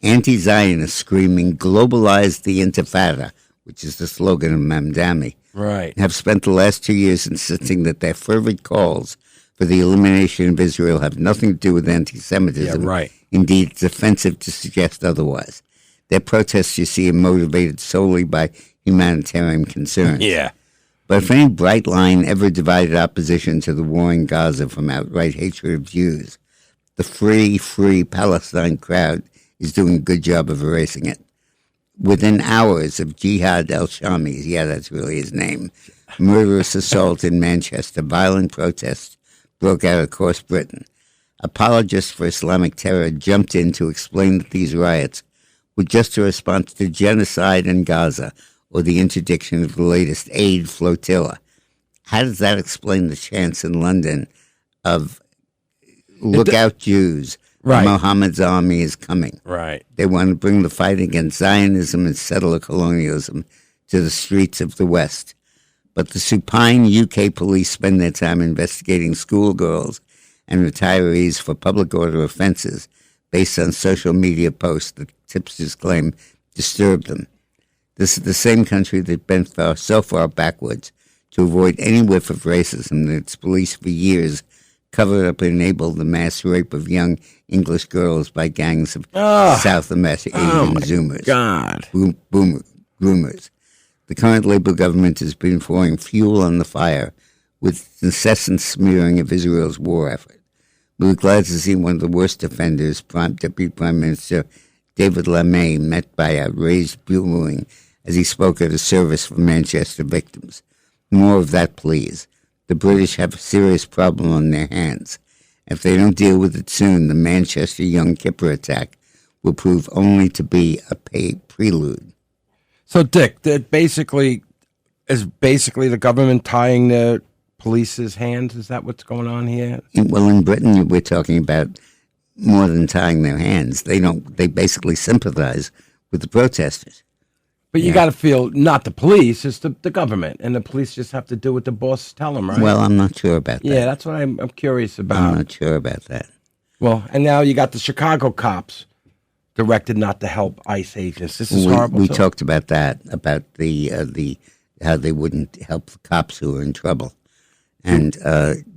Anti-Zionists screaming, globalize the Intifada, which is the slogan of Mamdani, right, have spent the last 2 years insisting that their fervent calls for the elimination of Israel have nothing to do with anti-Semitism. Yeah, right. Indeed, it's offensive to suggest otherwise. Their protests, you see, are motivated solely by humanitarian concerns. Yeah. But if any bright line ever divided opposition to the war in Gaza from outright hatred of Jews, the free Palestine crowd is doing a good job of erasing it. Within hours of Jihad al-Shami, that's really his name, murderous assault in Manchester, violent protests broke out across Britain. Apologists for Islamic terror jumped in to explain that these riots were just a response to genocide in Gaza or the interdiction of the latest aid flotilla. How does that explain the chants in London of look out Jews, right, Mohammed's army is coming? Right. They want to bring the fight against Zionism and settler colonialism to the streets of the West. But the supine UK police spend their time investigating schoolgirls and retirees for public order offenses based on social media posts that tipsters claim disturbed them. This is the same country that bent so far backwards to avoid any whiff of racism that its police for years covered up and enabled the mass rape of young English girls by gangs of South American Zoomers. God. Groomers. The current Labour government has been pouring fuel on the fire with incessant smearing of Israel's war effort. We were glad to see one of the worst offenders, Deputy Prime Minister David Lammy, met by outraged booing as he spoke at a service for Manchester victims. More of that, please. The British have a serious problem on their hands. If they don't deal with it soon, the Manchester Yom Kippur attack will prove only to be a prelude. So, Dick, that basically the government tying the police's hands? Is that what's going on here? Well, in Britain, we're talking about more than tying their hands. They basically sympathize with the protesters. But you got to feel not the police, it's the government, and the police just have to do what the boss tell them, right? Well, I'm not sure about that. Yeah, that's what I'm curious about. I'm not sure about that. Well, and now you got the Chicago cops directed not to help ICE agents. This is horrible. We talked about that, about the how they wouldn't help the cops who are in trouble. And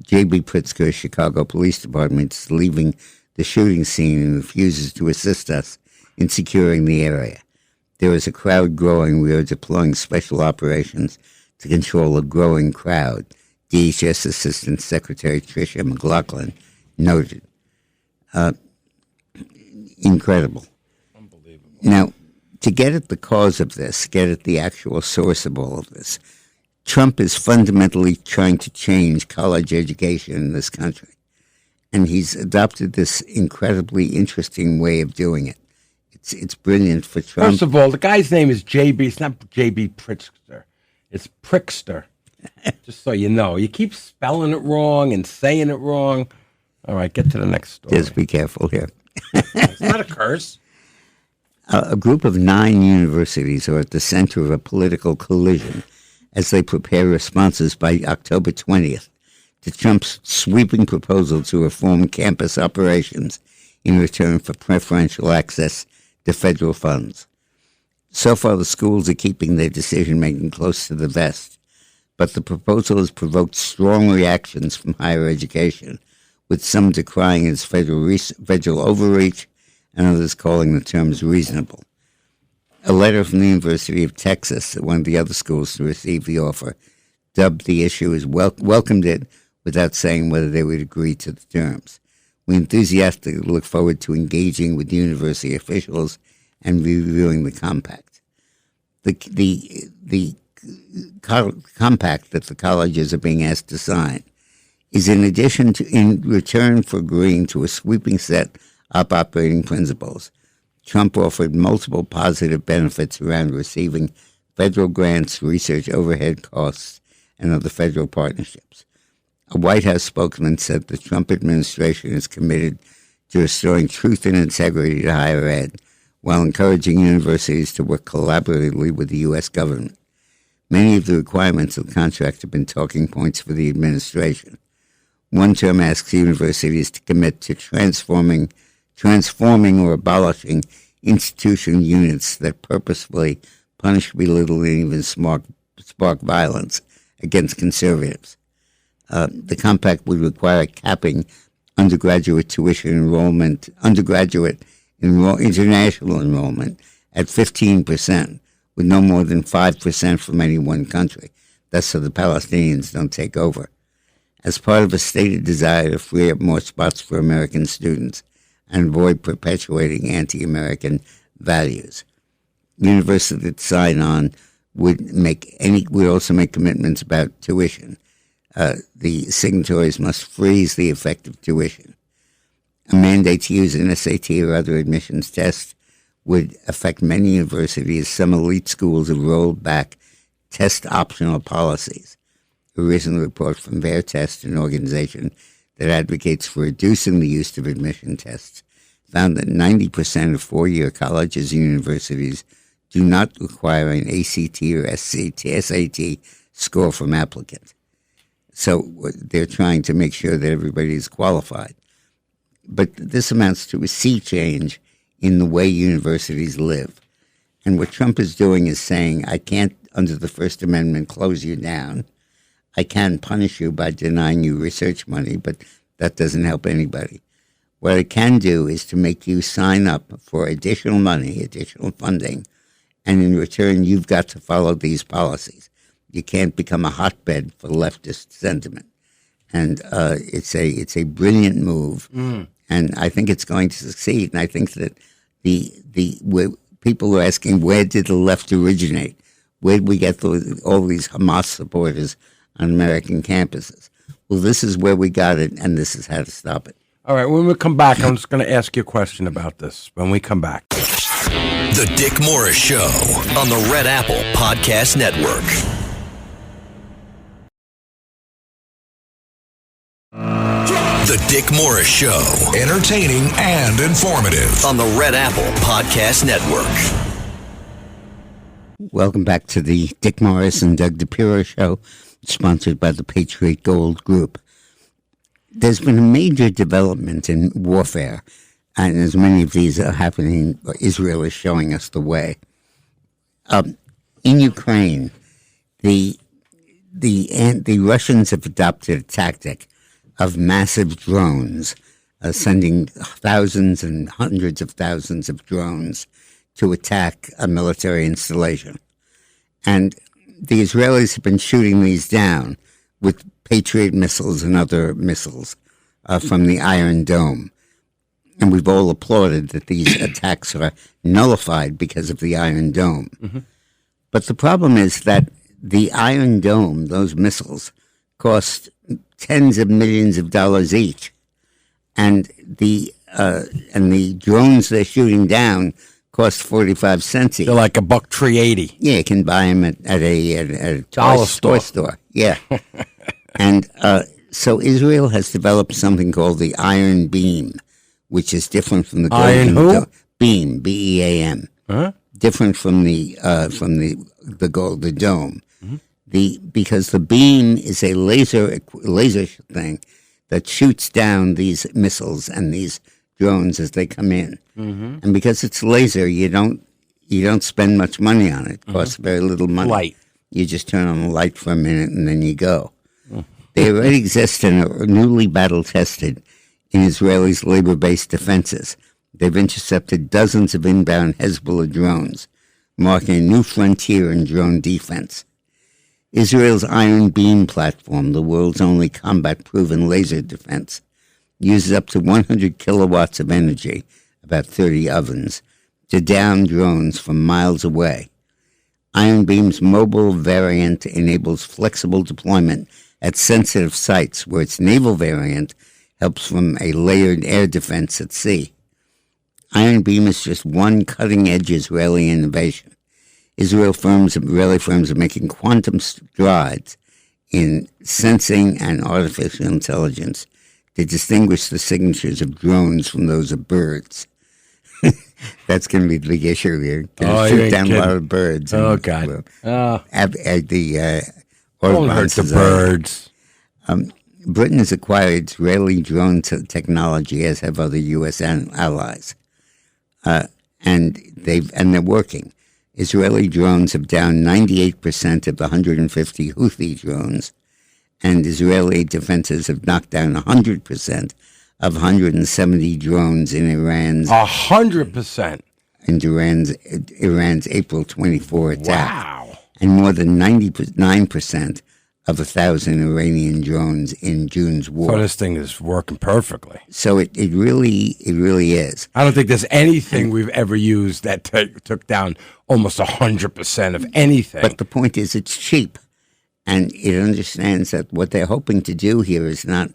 J.B. Pritzker, Chicago Police Department, is leaving the shooting scene and refuses to assist us in securing the area. There is a crowd growing. We are deploying special operations to control a growing crowd, DHS Assistant Secretary Tricia McLaughlin noted. Incredible. Unbelievable. Now, to get at the cause of this, get at the actual source of all of this, Trump is fundamentally trying to change college education in this country. And he's adopted this incredibly interesting way of doing it. It's brilliant for Trump. First of all, the guy's name is JB. It's not JB Pritzker. It's Prickster. Just so you know. You keep spelling it wrong and saying it wrong. All right, get to the next story. Just be careful here. It's not a curse. A group of 9 universities are at the center of a political collision as they prepare responses by October 20th to Trump's sweeping proposal to reform campus operations in return for preferential access to federal funds. So far, the schools are keeping their decision-making close to the vest, but the proposal has provoked strong reactions from higher education, with some decrying its federal overreach and others calling the terms reasonable. A letter from the University of Texas, one of the other schools to receive the offer, dubbed the issue as welcomed it without saying whether they would agree to the terms. We enthusiastically look forward to engaging with university officials and reviewing the compact. The compact that the colleges are being asked to sign is in return for agreeing to a sweeping set of operating principles. Trump offered multiple positive benefits around receiving federal grants, research overhead costs, and other federal partnerships. A White House spokesman said the Trump administration is committed to restoring truth and integrity to higher ed, while encouraging universities to work collaboratively with the U.S. government. Many of the requirements of the contract have been talking points for the administration. One term asks universities to commit to transforming or abolishing institutional units that purposefully punish, belittle, and even spark violence against conservatives. The compact would require capping undergraduate tuition enrollment, international enrollment at 15%, with no more than 5% from any one country. That's so the Palestinians don't take over. As part of a stated desire to free up more spots for American students and avoid perpetuating anti-American values, universities that sign on would also make commitments about tuition. The signatories must freeze the effective tuition. A mandate to use an SAT or other admissions test would affect many universities. Some elite schools have rolled back test-optional policies. A recent report from VAIRTEST, an organization that advocates for reducing the use of admission tests, found that 90% of four-year colleges and universities do not require an ACT or SAT score from applicants. So they're trying to make sure that everybody is qualified. But this amounts to a sea change in the way universities live. And what Trump is doing is saying, I can't, under the First Amendment, close you down. I can punish you by denying you research money, but that doesn't help anybody. What I can do is to make you sign up for additional money, additional funding, and in return, you've got to follow these policies. You can't become a hotbed for leftist sentiment. And it's a brilliant move, and I think it's going to succeed. And I think that people are asking, where did the left originate? Where did we get all these Hamas supporters on American campuses? Well, this is where we got it, and this is how to stop it. All right, when we come back, I'm just going to ask you a question about this when we come back. The Dick Morris Show on the Red Apple Podcast Network. The Dick Morris Show. Entertaining and informative. On the Red Apple Podcast Network. Welcome back to the Dick Morris and Doug DePiro Show, sponsored by the Patriot Gold Group. There's been a major development in warfare, and as many of these are happening, Israel is showing us the way. In Ukraine, the Russians have adopted a tactic of massive drones, sending thousands and hundreds of thousands of drones to attack a military installation. And the Israelis have been shooting these down with Patriot missiles and other missiles from the Iron Dome. And we've all applauded that these attacks are nullified because of the Iron Dome. Mm-hmm. But the problem is that the Iron Dome, those missiles, cost tens of millions of dollars each. And the drones they're shooting down cost 45 cents each. They're like $1.380. Yeah, you can buy them at a dollar store. Yeah. And so Israel has developed something called the Iron Beam, which is different from the Iron Golden Beam, BEAM. Huh? Different from the Dome. Mm-hmm. Because the beam is a laser thing that shoots down these missiles and these drones as they come in. Mm-hmm. And because it's laser, you don't spend much money on it. It costs very little money. Light. You just turn on the light for a minute and then you go. They already exist and are newly battle-tested in Israelis' labor-based defenses. They've intercepted dozens of inbound Hezbollah drones, marking a new frontier in drone defense. Israel's Iron Beam platform, the world's only combat-proven laser defense, uses up to 100 kilowatts of energy, about 30 ovens, to down drones from miles away. Iron Beam's mobile variant enables flexible deployment at sensitive sites, where its naval variant helps from a layered air defense at sea. Iron Beam is just one cutting-edge Israeli innovation. Israeli firms are making quantum strides in sensing and artificial intelligence to distinguish the signatures of drones from those of birds. That's going to be the big issue here. Shoot down a lot of birds. Oh, God. Don't hurt the birds. Britain has acquired Israeli drone technology, as have other U.S. allies, and they're working. Israeli drones have downed 98% of the 150 Houthi drones, and Israeli defenses have knocked down 100% of 170 drones in Iran's 100% in Iran's April 24 attack. Wow! And more than 99% of 1,000 Iranian drones in June's war. So this thing is working perfectly. So it really is. I don't think there's anything we've ever used that took down almost 100% of anything. But the point is, it's cheap, and it understands that what they're hoping to do here is not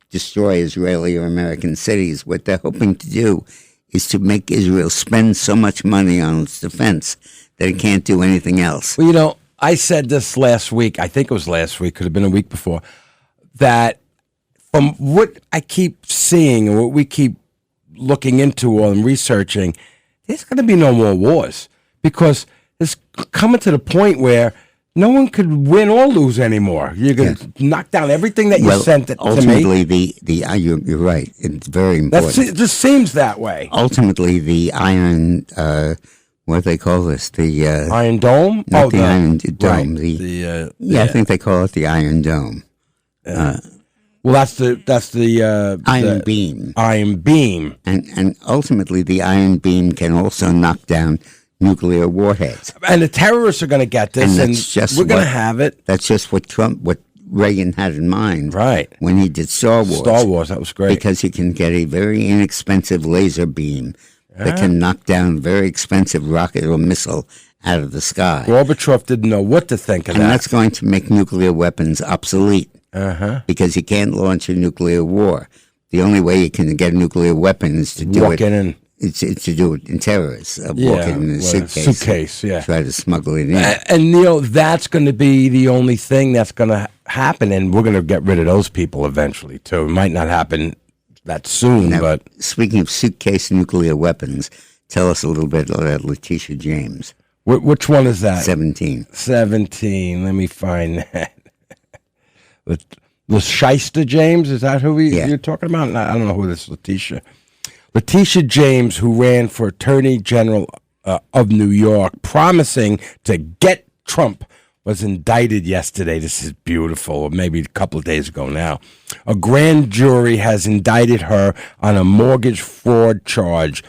destroy Israeli or American cities. What they're hoping to do is to make Israel spend so much money on its defense that it can't do anything else. Well, you know, I said this last week, I think it was last week, could have been a week before, that from what I keep seeing and what we keep looking into and researching, there's going to be no more wars, because it's coming to the point where no one could win or lose anymore. You're going to knock down everything that you sent to me. Ultimately, you're right. It's very important. It just seems that way. Ultimately, the iron... what do they call this? The Iron Dome? Not the Iron Dome. Right. I think they call it the Iron Dome. Well, that's the Iron Beam. Iron Beam. And ultimately, the Iron Beam can also knock down nuclear warheads. And the terrorists are going to get this, and we're going to have it. That's just what Reagan had in mind, right, when he did Star Wars. Star Wars, that was great, because you can get a very inexpensive laser beam that can knock down a very expensive rocket or missile out of the sky. Gorbachev didn't know what to think of that. And that's going to make nuclear weapons obsolete, because you can't launch a nuclear war. The only way you can get a nuclear weapon is to do it in terrorists. Walk in a suitcase, try to smuggle it in. And you know, that's going to be the only thing that's going to happen, and we're going to get rid of those people eventually, too. It might not happen that soon, now, but... Speaking of suitcase nuclear weapons, tell us a little bit about Letitia James. Which one is that? 17. 17. Let me find that. Letitia James, is that who you're talking about? I don't know who this is, Letitia. Letitia James, who ran for Attorney General of New York, promising to get Trump, was indicted yesterday. This is beautiful, or maybe a couple of days ago now. A grand jury has indicted her on a mortgage fraud charge.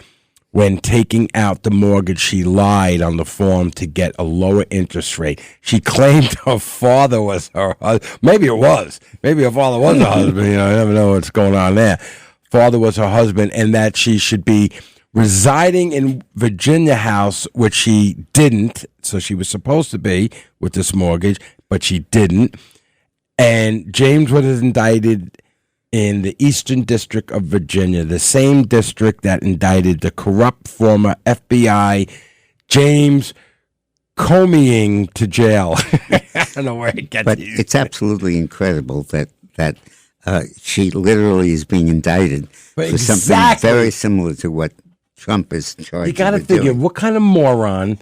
When taking out the mortgage, she lied on the form to get a lower interest rate. She claimed her father was her husband. Maybe it was. Maybe her father was her husband. You know, I never know what's going on there. father was her husband, and that she should be residing in Virginia House, which she didn't. So she was supposed to be with this mortgage, but she didn't. And James was indicted in the Eastern District of Virginia, the same district that indicted the corrupt former FBI James Comeying to jail. I don't know where it gets. But it's absolutely incredible that she literally is being indicted for something very similar to what Trump is charged. You got to figure what kind of moron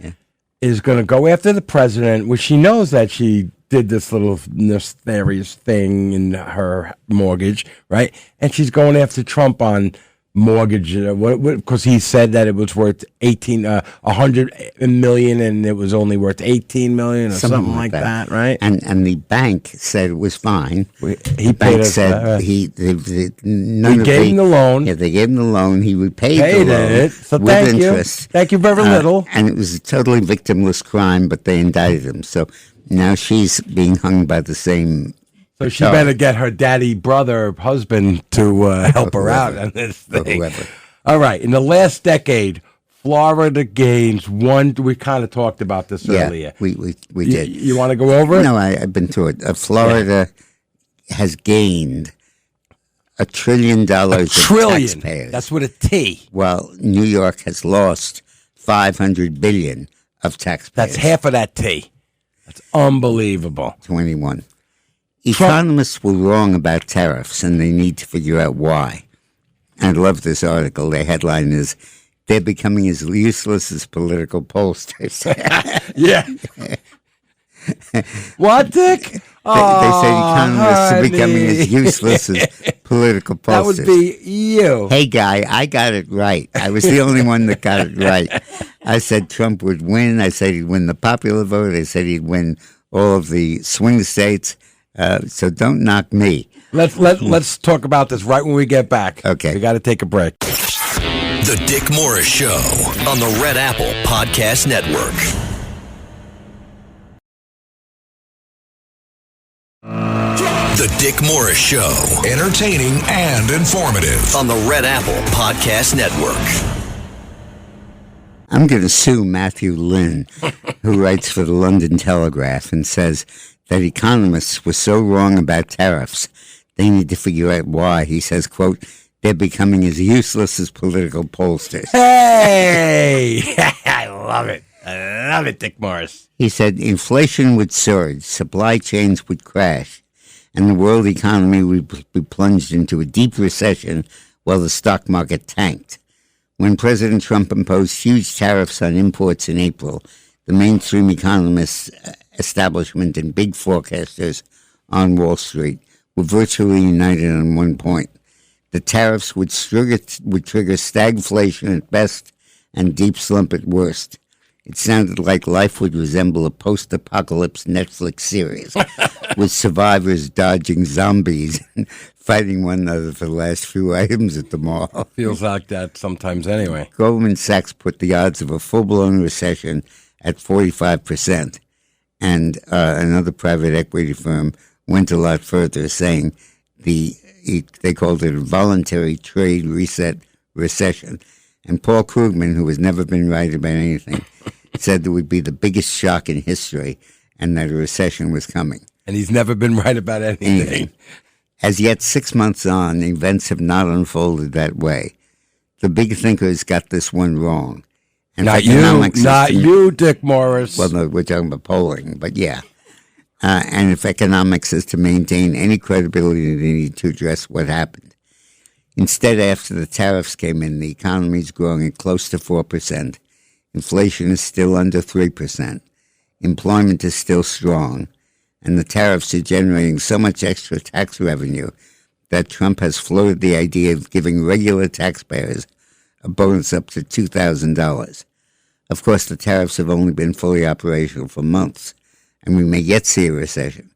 is going to go after the president, which she knows that she did this little nefarious thing in her mortgage, right? And she's going after Trump on mortgage, because he said that it was worth $100 million, and it was only worth $18 million or something like that, right? And the bank said it was fine. He paid us. Said We gave him the loan. Yeah, they gave him the loan. He repaid Paid the loan it. So with thank interest. you. Thank you very little. And it was a totally victimless crime, but they indicted him. So now she's being hung by the same. So she better get her daddy, brother, husband to help her out on this thing. All right. In the last decade, Florida gains one. We kind of talked about this earlier. We did. You want to go over it? No, I've been through it. Florida has gained $1 trillion of taxpayers. That's with a T. While New York has lost $500 billion of taxpayers. That's half of that T. That's unbelievable. 21. Economists were wrong about tariffs, and they need to figure out why. I love this article. The headline is, "They're becoming as useless as political pollsters." Yeah. What, Dick? They say economists are becoming as useless as political pollsters. That would be you. Hey, guy, I got it right. I was the only one that got it right. I said Trump would win. I said he'd win the popular vote. I said he'd win all of the swing states. So don't knock me. Let's talk about this right when we get back. Okay. We got to take a break. The Dick Morris Show on the Red Apple Podcast Network. The Dick Morris Show. Entertaining and informative. On the Red Apple Podcast Network. I'm going to sue Matthew Lynn, who writes for the London Telegraph and says that economists were so wrong about tariffs, they need to figure out why. He says, quote, "They're becoming as useless as political pollsters." Hey! I love it. I love it, Dick Morris. He said inflation would surge, supply chains would crash, and the world economy would be plunged into a deep recession while the stock market tanked. When President Trump imposed huge tariffs on imports in April, the mainstream economists establishment and big forecasters on Wall Street were virtually united on one point. The tariffs would trigger stagflation at best and deep slump at worst. It sounded like life would resemble a post-apocalypse Netflix series, with survivors dodging zombies and fighting one another for the last few items at the mall. Feels like that sometimes anyway. Goldman Sachs put the odds of a full-blown recession at 45%. And another private equity firm went a lot further, saying they called it a voluntary trade reset recession. And Paul Krugman, who has never been right about anything, said there would be the biggest shock in history and that a recession was coming. And he's never been right about anything. As yet, 6 months on, events have not unfolded that way. The big thinkers got this one wrong. And not you, Dick Morris. Well, no, we're talking about polling, but yeah. And if economics is to maintain any credibility, they need to address what happened. Instead, after the tariffs came in, the economy is growing at close to 4%. Inflation is still under 3%. Employment is still strong. And the tariffs are generating so much extra tax revenue that Trump has floated the idea of giving regular taxpayers a bonus up to $2,000. Of course, the tariffs have only been fully operational for months, and we may yet see a recession.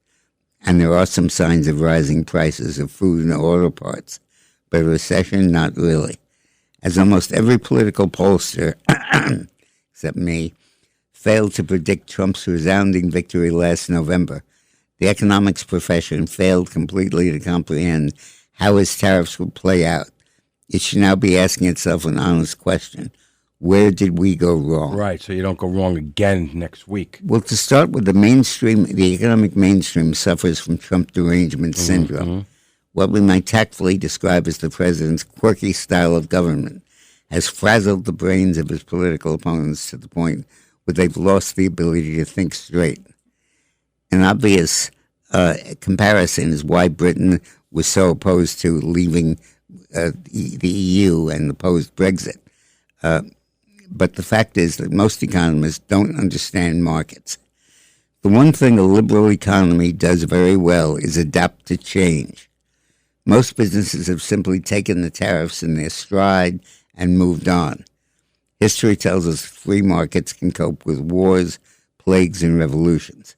And there are some signs of rising prices of food and auto parts, but a recession, not really. As almost every political pollster, except me, failed to predict Trump's resounding victory last November, the economics profession failed completely to comprehend how his tariffs would play out, It should now be asking itself an honest question. Where did we go wrong? Right, so you don't go wrong again next week. Well, to start with, the economic mainstream suffers from Trump derangement syndrome. What we might tactfully describe as the president's quirky style of government has frazzled the brains of his political opponents to the point where they've lost the ability to think straight. An obvious comparison is why Britain was so opposed to leaving the EU and opposed Brexit. But the fact is that most economists don't understand markets. The one thing a liberal economy does very well is adapt to change. Most businesses have simply taken the tariffs in their stride and moved on. History tells us free markets can cope with wars, plagues, and revolutions.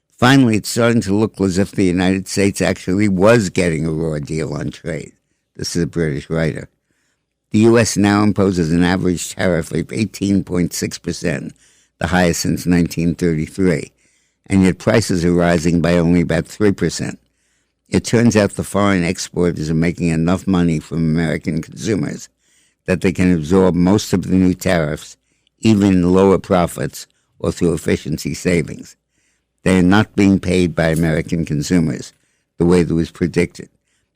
Finally, it's starting to look as if the United States actually was getting a raw deal on trade. This is a British writer. The U.S. now imposes an average tariff of 18.6%, the highest since 1933, and yet prices are rising by only about 3%. It turns out the foreign exporters are making enough money from American consumers that they can absorb most of the new tariffs, even in lower profits or through efficiency savings. They are not being paid by American consumers the way that was predicted.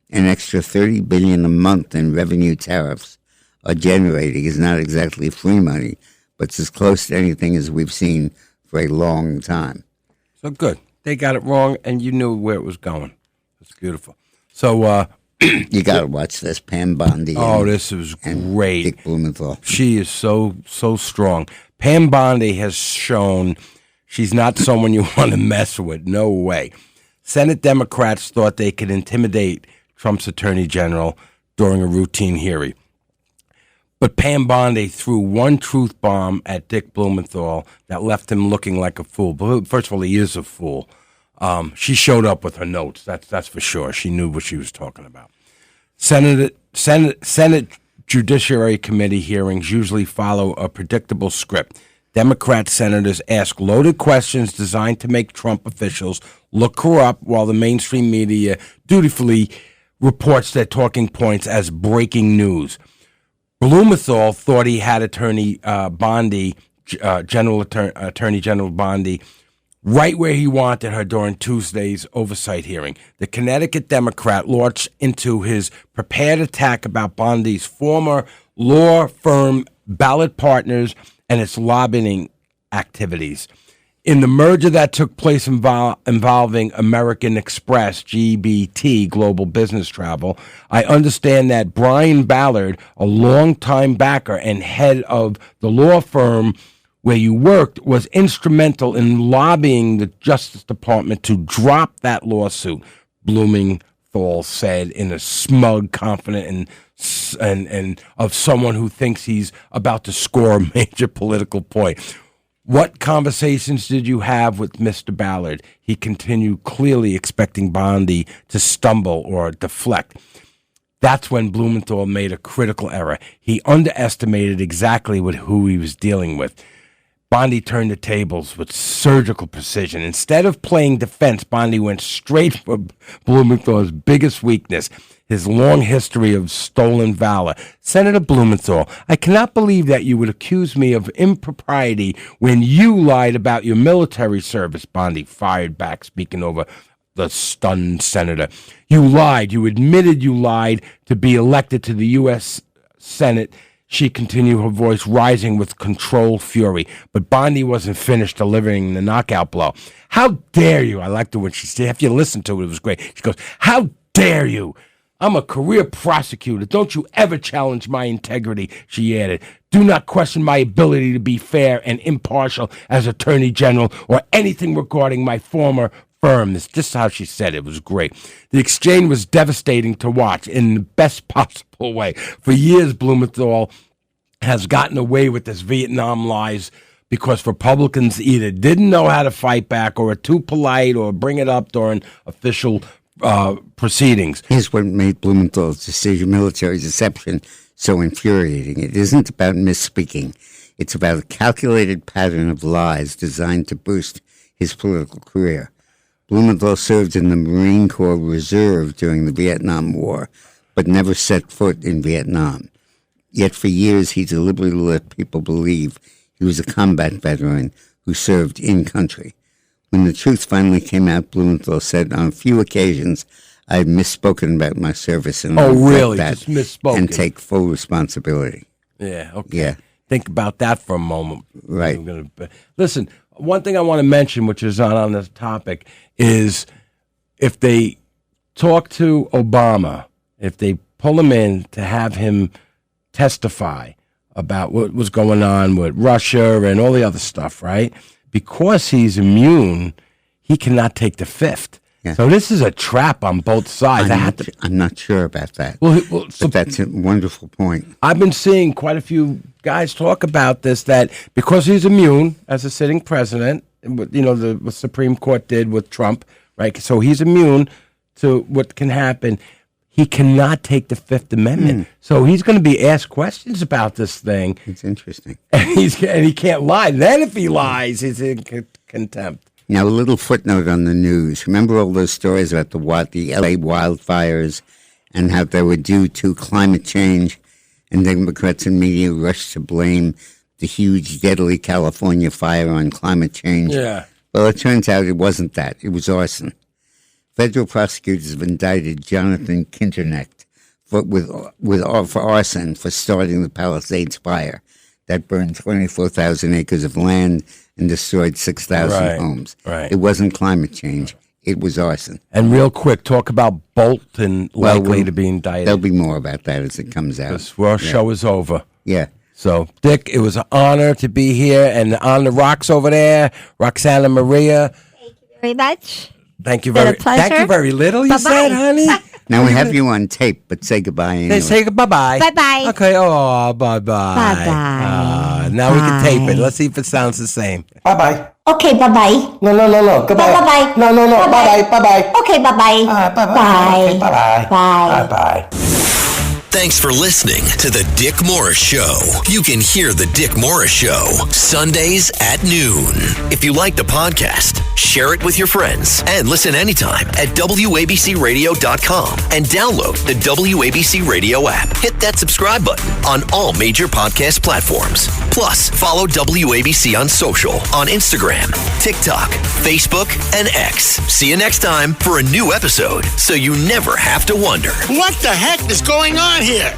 An extra $30 billion a month in revenue tariffs are generating is not exactly free money, but it's as close to anything as we've seen for a long time. So good. They got it wrong, and you knew where it was going. It's beautiful. So you got to watch this, Pam Bondi. This was great. Dick Blumenthal. She is so strong. Pam Bondi has shown she's not someone you want to mess with. No way. Senate Democrats thought they could intimidate Trump's attorney general during a routine hearing. But Pam Bondi threw one truth bomb at Dick Blumenthal that left him looking like a fool. First of all, he is a fool. She showed up with her notes. That's for sure. She knew what she was talking about. Senate Judiciary Committee hearings usually follow a predictable script. Democrat senators ask loaded questions designed to make Trump officials look corrupt, while the mainstream media dutifully reports their talking points as breaking news. Blumenthal thought he had Attorney Bondi, Attorney General Bondi, right where he wanted her during Tuesday's oversight hearing. The Connecticut Democrat launched into his prepared attack about Bondi's former law firm Ballot Partners and its lobbying activities. In the merger that took place involving American Express, GBT, Global Business Travel, I understand that Brian Ballard, a longtime backer and head of the law firm where you worked, was instrumental in lobbying the Justice Department to drop that lawsuit, Blumenthal said in a smug, confident, and of someone who thinks he's about to score a major political point. What conversations did you have with Mr. Ballard? He continued, clearly expecting Bondi to stumble or deflect. That's when Blumenthal made a critical error. He underestimated exactly who he was dealing with. Bondi turned the tables with surgical precision. Instead of playing defense, Bondi went straight for Blumenthal's biggest weakness, his long history of stolen valor. Senator Blumenthal, I cannot believe that you would accuse me of impropriety when you lied about your military service, Bondi fired back, speaking over the stunned senator. You lied. You admitted you lied to be elected to the U.S. Senate. She continued, her voice rising with controlled fury. But Bondi wasn't finished delivering the knockout blow. How dare you? I liked it when she said, if you listen to it, it was great. She goes, how dare you? I'm a career prosecutor. Don't you ever challenge my integrity, she added. Do not question my ability to be fair and impartial as Attorney General or anything regarding my former firm. That's just how she said it. It was great. The exchange was devastating to watch in the best possible way. For years, Blumenthal has gotten away with this Vietnam lies because Republicans either didn't know how to fight back or are too polite or bring it up during official proceedings. Here's what made Blumenthal's decision, military deception, so infuriating. It isn't about misspeaking. It's about a calculated pattern of lies designed to boost his political career. Blumenthal served in the Marine Corps Reserve during the Vietnam War, but never set foot in Vietnam. Yet for years he deliberately let people believe he was a combat veteran who served in country. When the truth finally came out, Blumenthal said, on a few occasions, I had misspoken about my service and really? that Just misspoken. and take full responsibility. Yeah, okay. Yeah. Think about that for a moment. Right. Listen, one thing I want to mention, which is not on this topic, is if they talk to Obama, if they pull him in to have him testify about what was going on with Russia and all the other stuff, right? Because he's immune, he cannot take the fifth. Yeah. So this is a trap on both sides. I'm not sure about that. Well, but that's a wonderful point. I've been seeing quite a few guys talk about this, that because he's immune as a sitting president, you know, the Supreme Court did with Trump, right? So he's immune to what can happen. He cannot take the Fifth Amendment. So he's going to be asked questions about this thing. It's interesting. And he can't lie. Then if he lies, he's in contempt. Now, a little footnote on the news. Remember all those stories about the LA wildfires and how they were due to climate change, and Democrats and media rushed to blame the huge, deadly California fire on climate change? Yeah. Well, it turns out it wasn't that. It was arson. Federal prosecutors have indicted Jonathan Kinternecht for arson for starting the Palisades fire that burned 24,000 acres of land and destroyed 6,000 homes. Right. It wasn't climate change. It was arson. And real quick, talk about Bolton likely to be indicted. There'll be more about that as it comes out. Because our show is over. Yeah. So, Dick, it was an honor to be here. And on the rocks over there, Roxana Maria. Thank you very much. Thank you very little, you said, honey? Now we have you on tape, but say goodbye anyway. Say bye-bye. Bye-bye. Okay, oh, bye-bye. Bye-bye. Now we can tape it. Let's see if it sounds the same. Bye-bye. Okay, bye-bye. No. Goodbye. Bye-bye. No. Bye-bye. Bye-bye. Okay, bye-bye. Bye-bye. Bye. Okay, bye-bye. Bye. Bye-bye. Thanks for listening to The Dick Morris Show. You can hear The Dick Morris Show Sundays at noon. If you like the podcast, share it with your friends and listen anytime at WABCRadio.com and download the WABC Radio app. Hit that subscribe button on all major podcast platforms. Plus, follow WABC on social on Instagram, TikTok, Facebook, and X. See you next time for a new episode so you never have to wonder. What the heck is going on here?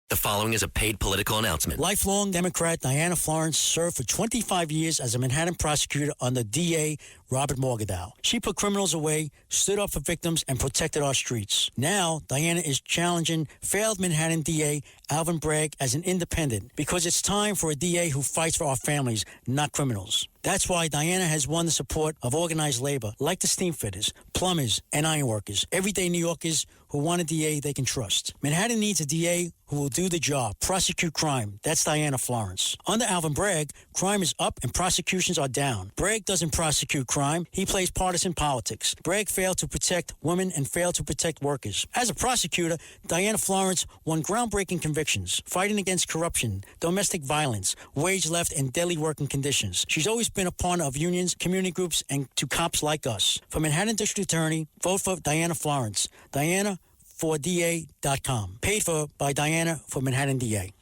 The following is a paid political announcement. Lifelong Democrat Diana Florence served for 25 years as a Manhattan prosecutor under DA Robert Morgenthau. She put criminals away, stood up for victims, and protected our streets. Now, Diana is challenging failed Manhattan DA Alvin Bragg as an independent because it's time for a DA who fights for our families, not criminals. That's why Diana has won the support of organized labor like the steamfitters, plumbers, and ironworkers, everyday New Yorkers who want a DA they can trust. Manhattan needs a DA who will do the job, prosecute crime. That's Diana Florence. Under Alvin Bragg, crime is up and prosecutions are down. Bragg doesn't prosecute crime. He plays partisan politics. Bragg failed to protect women and failed to protect workers. As a prosecutor, Diana Florence won groundbreaking convictions, fighting against corruption, domestic violence, wage left, and deadly working conditions. She's always been a partner of unions, community groups, and to cops like us. For Manhattan District Attorney, vote for Diana Florence. Diana for DA.com. Paid for by Diana for Manhattan DA.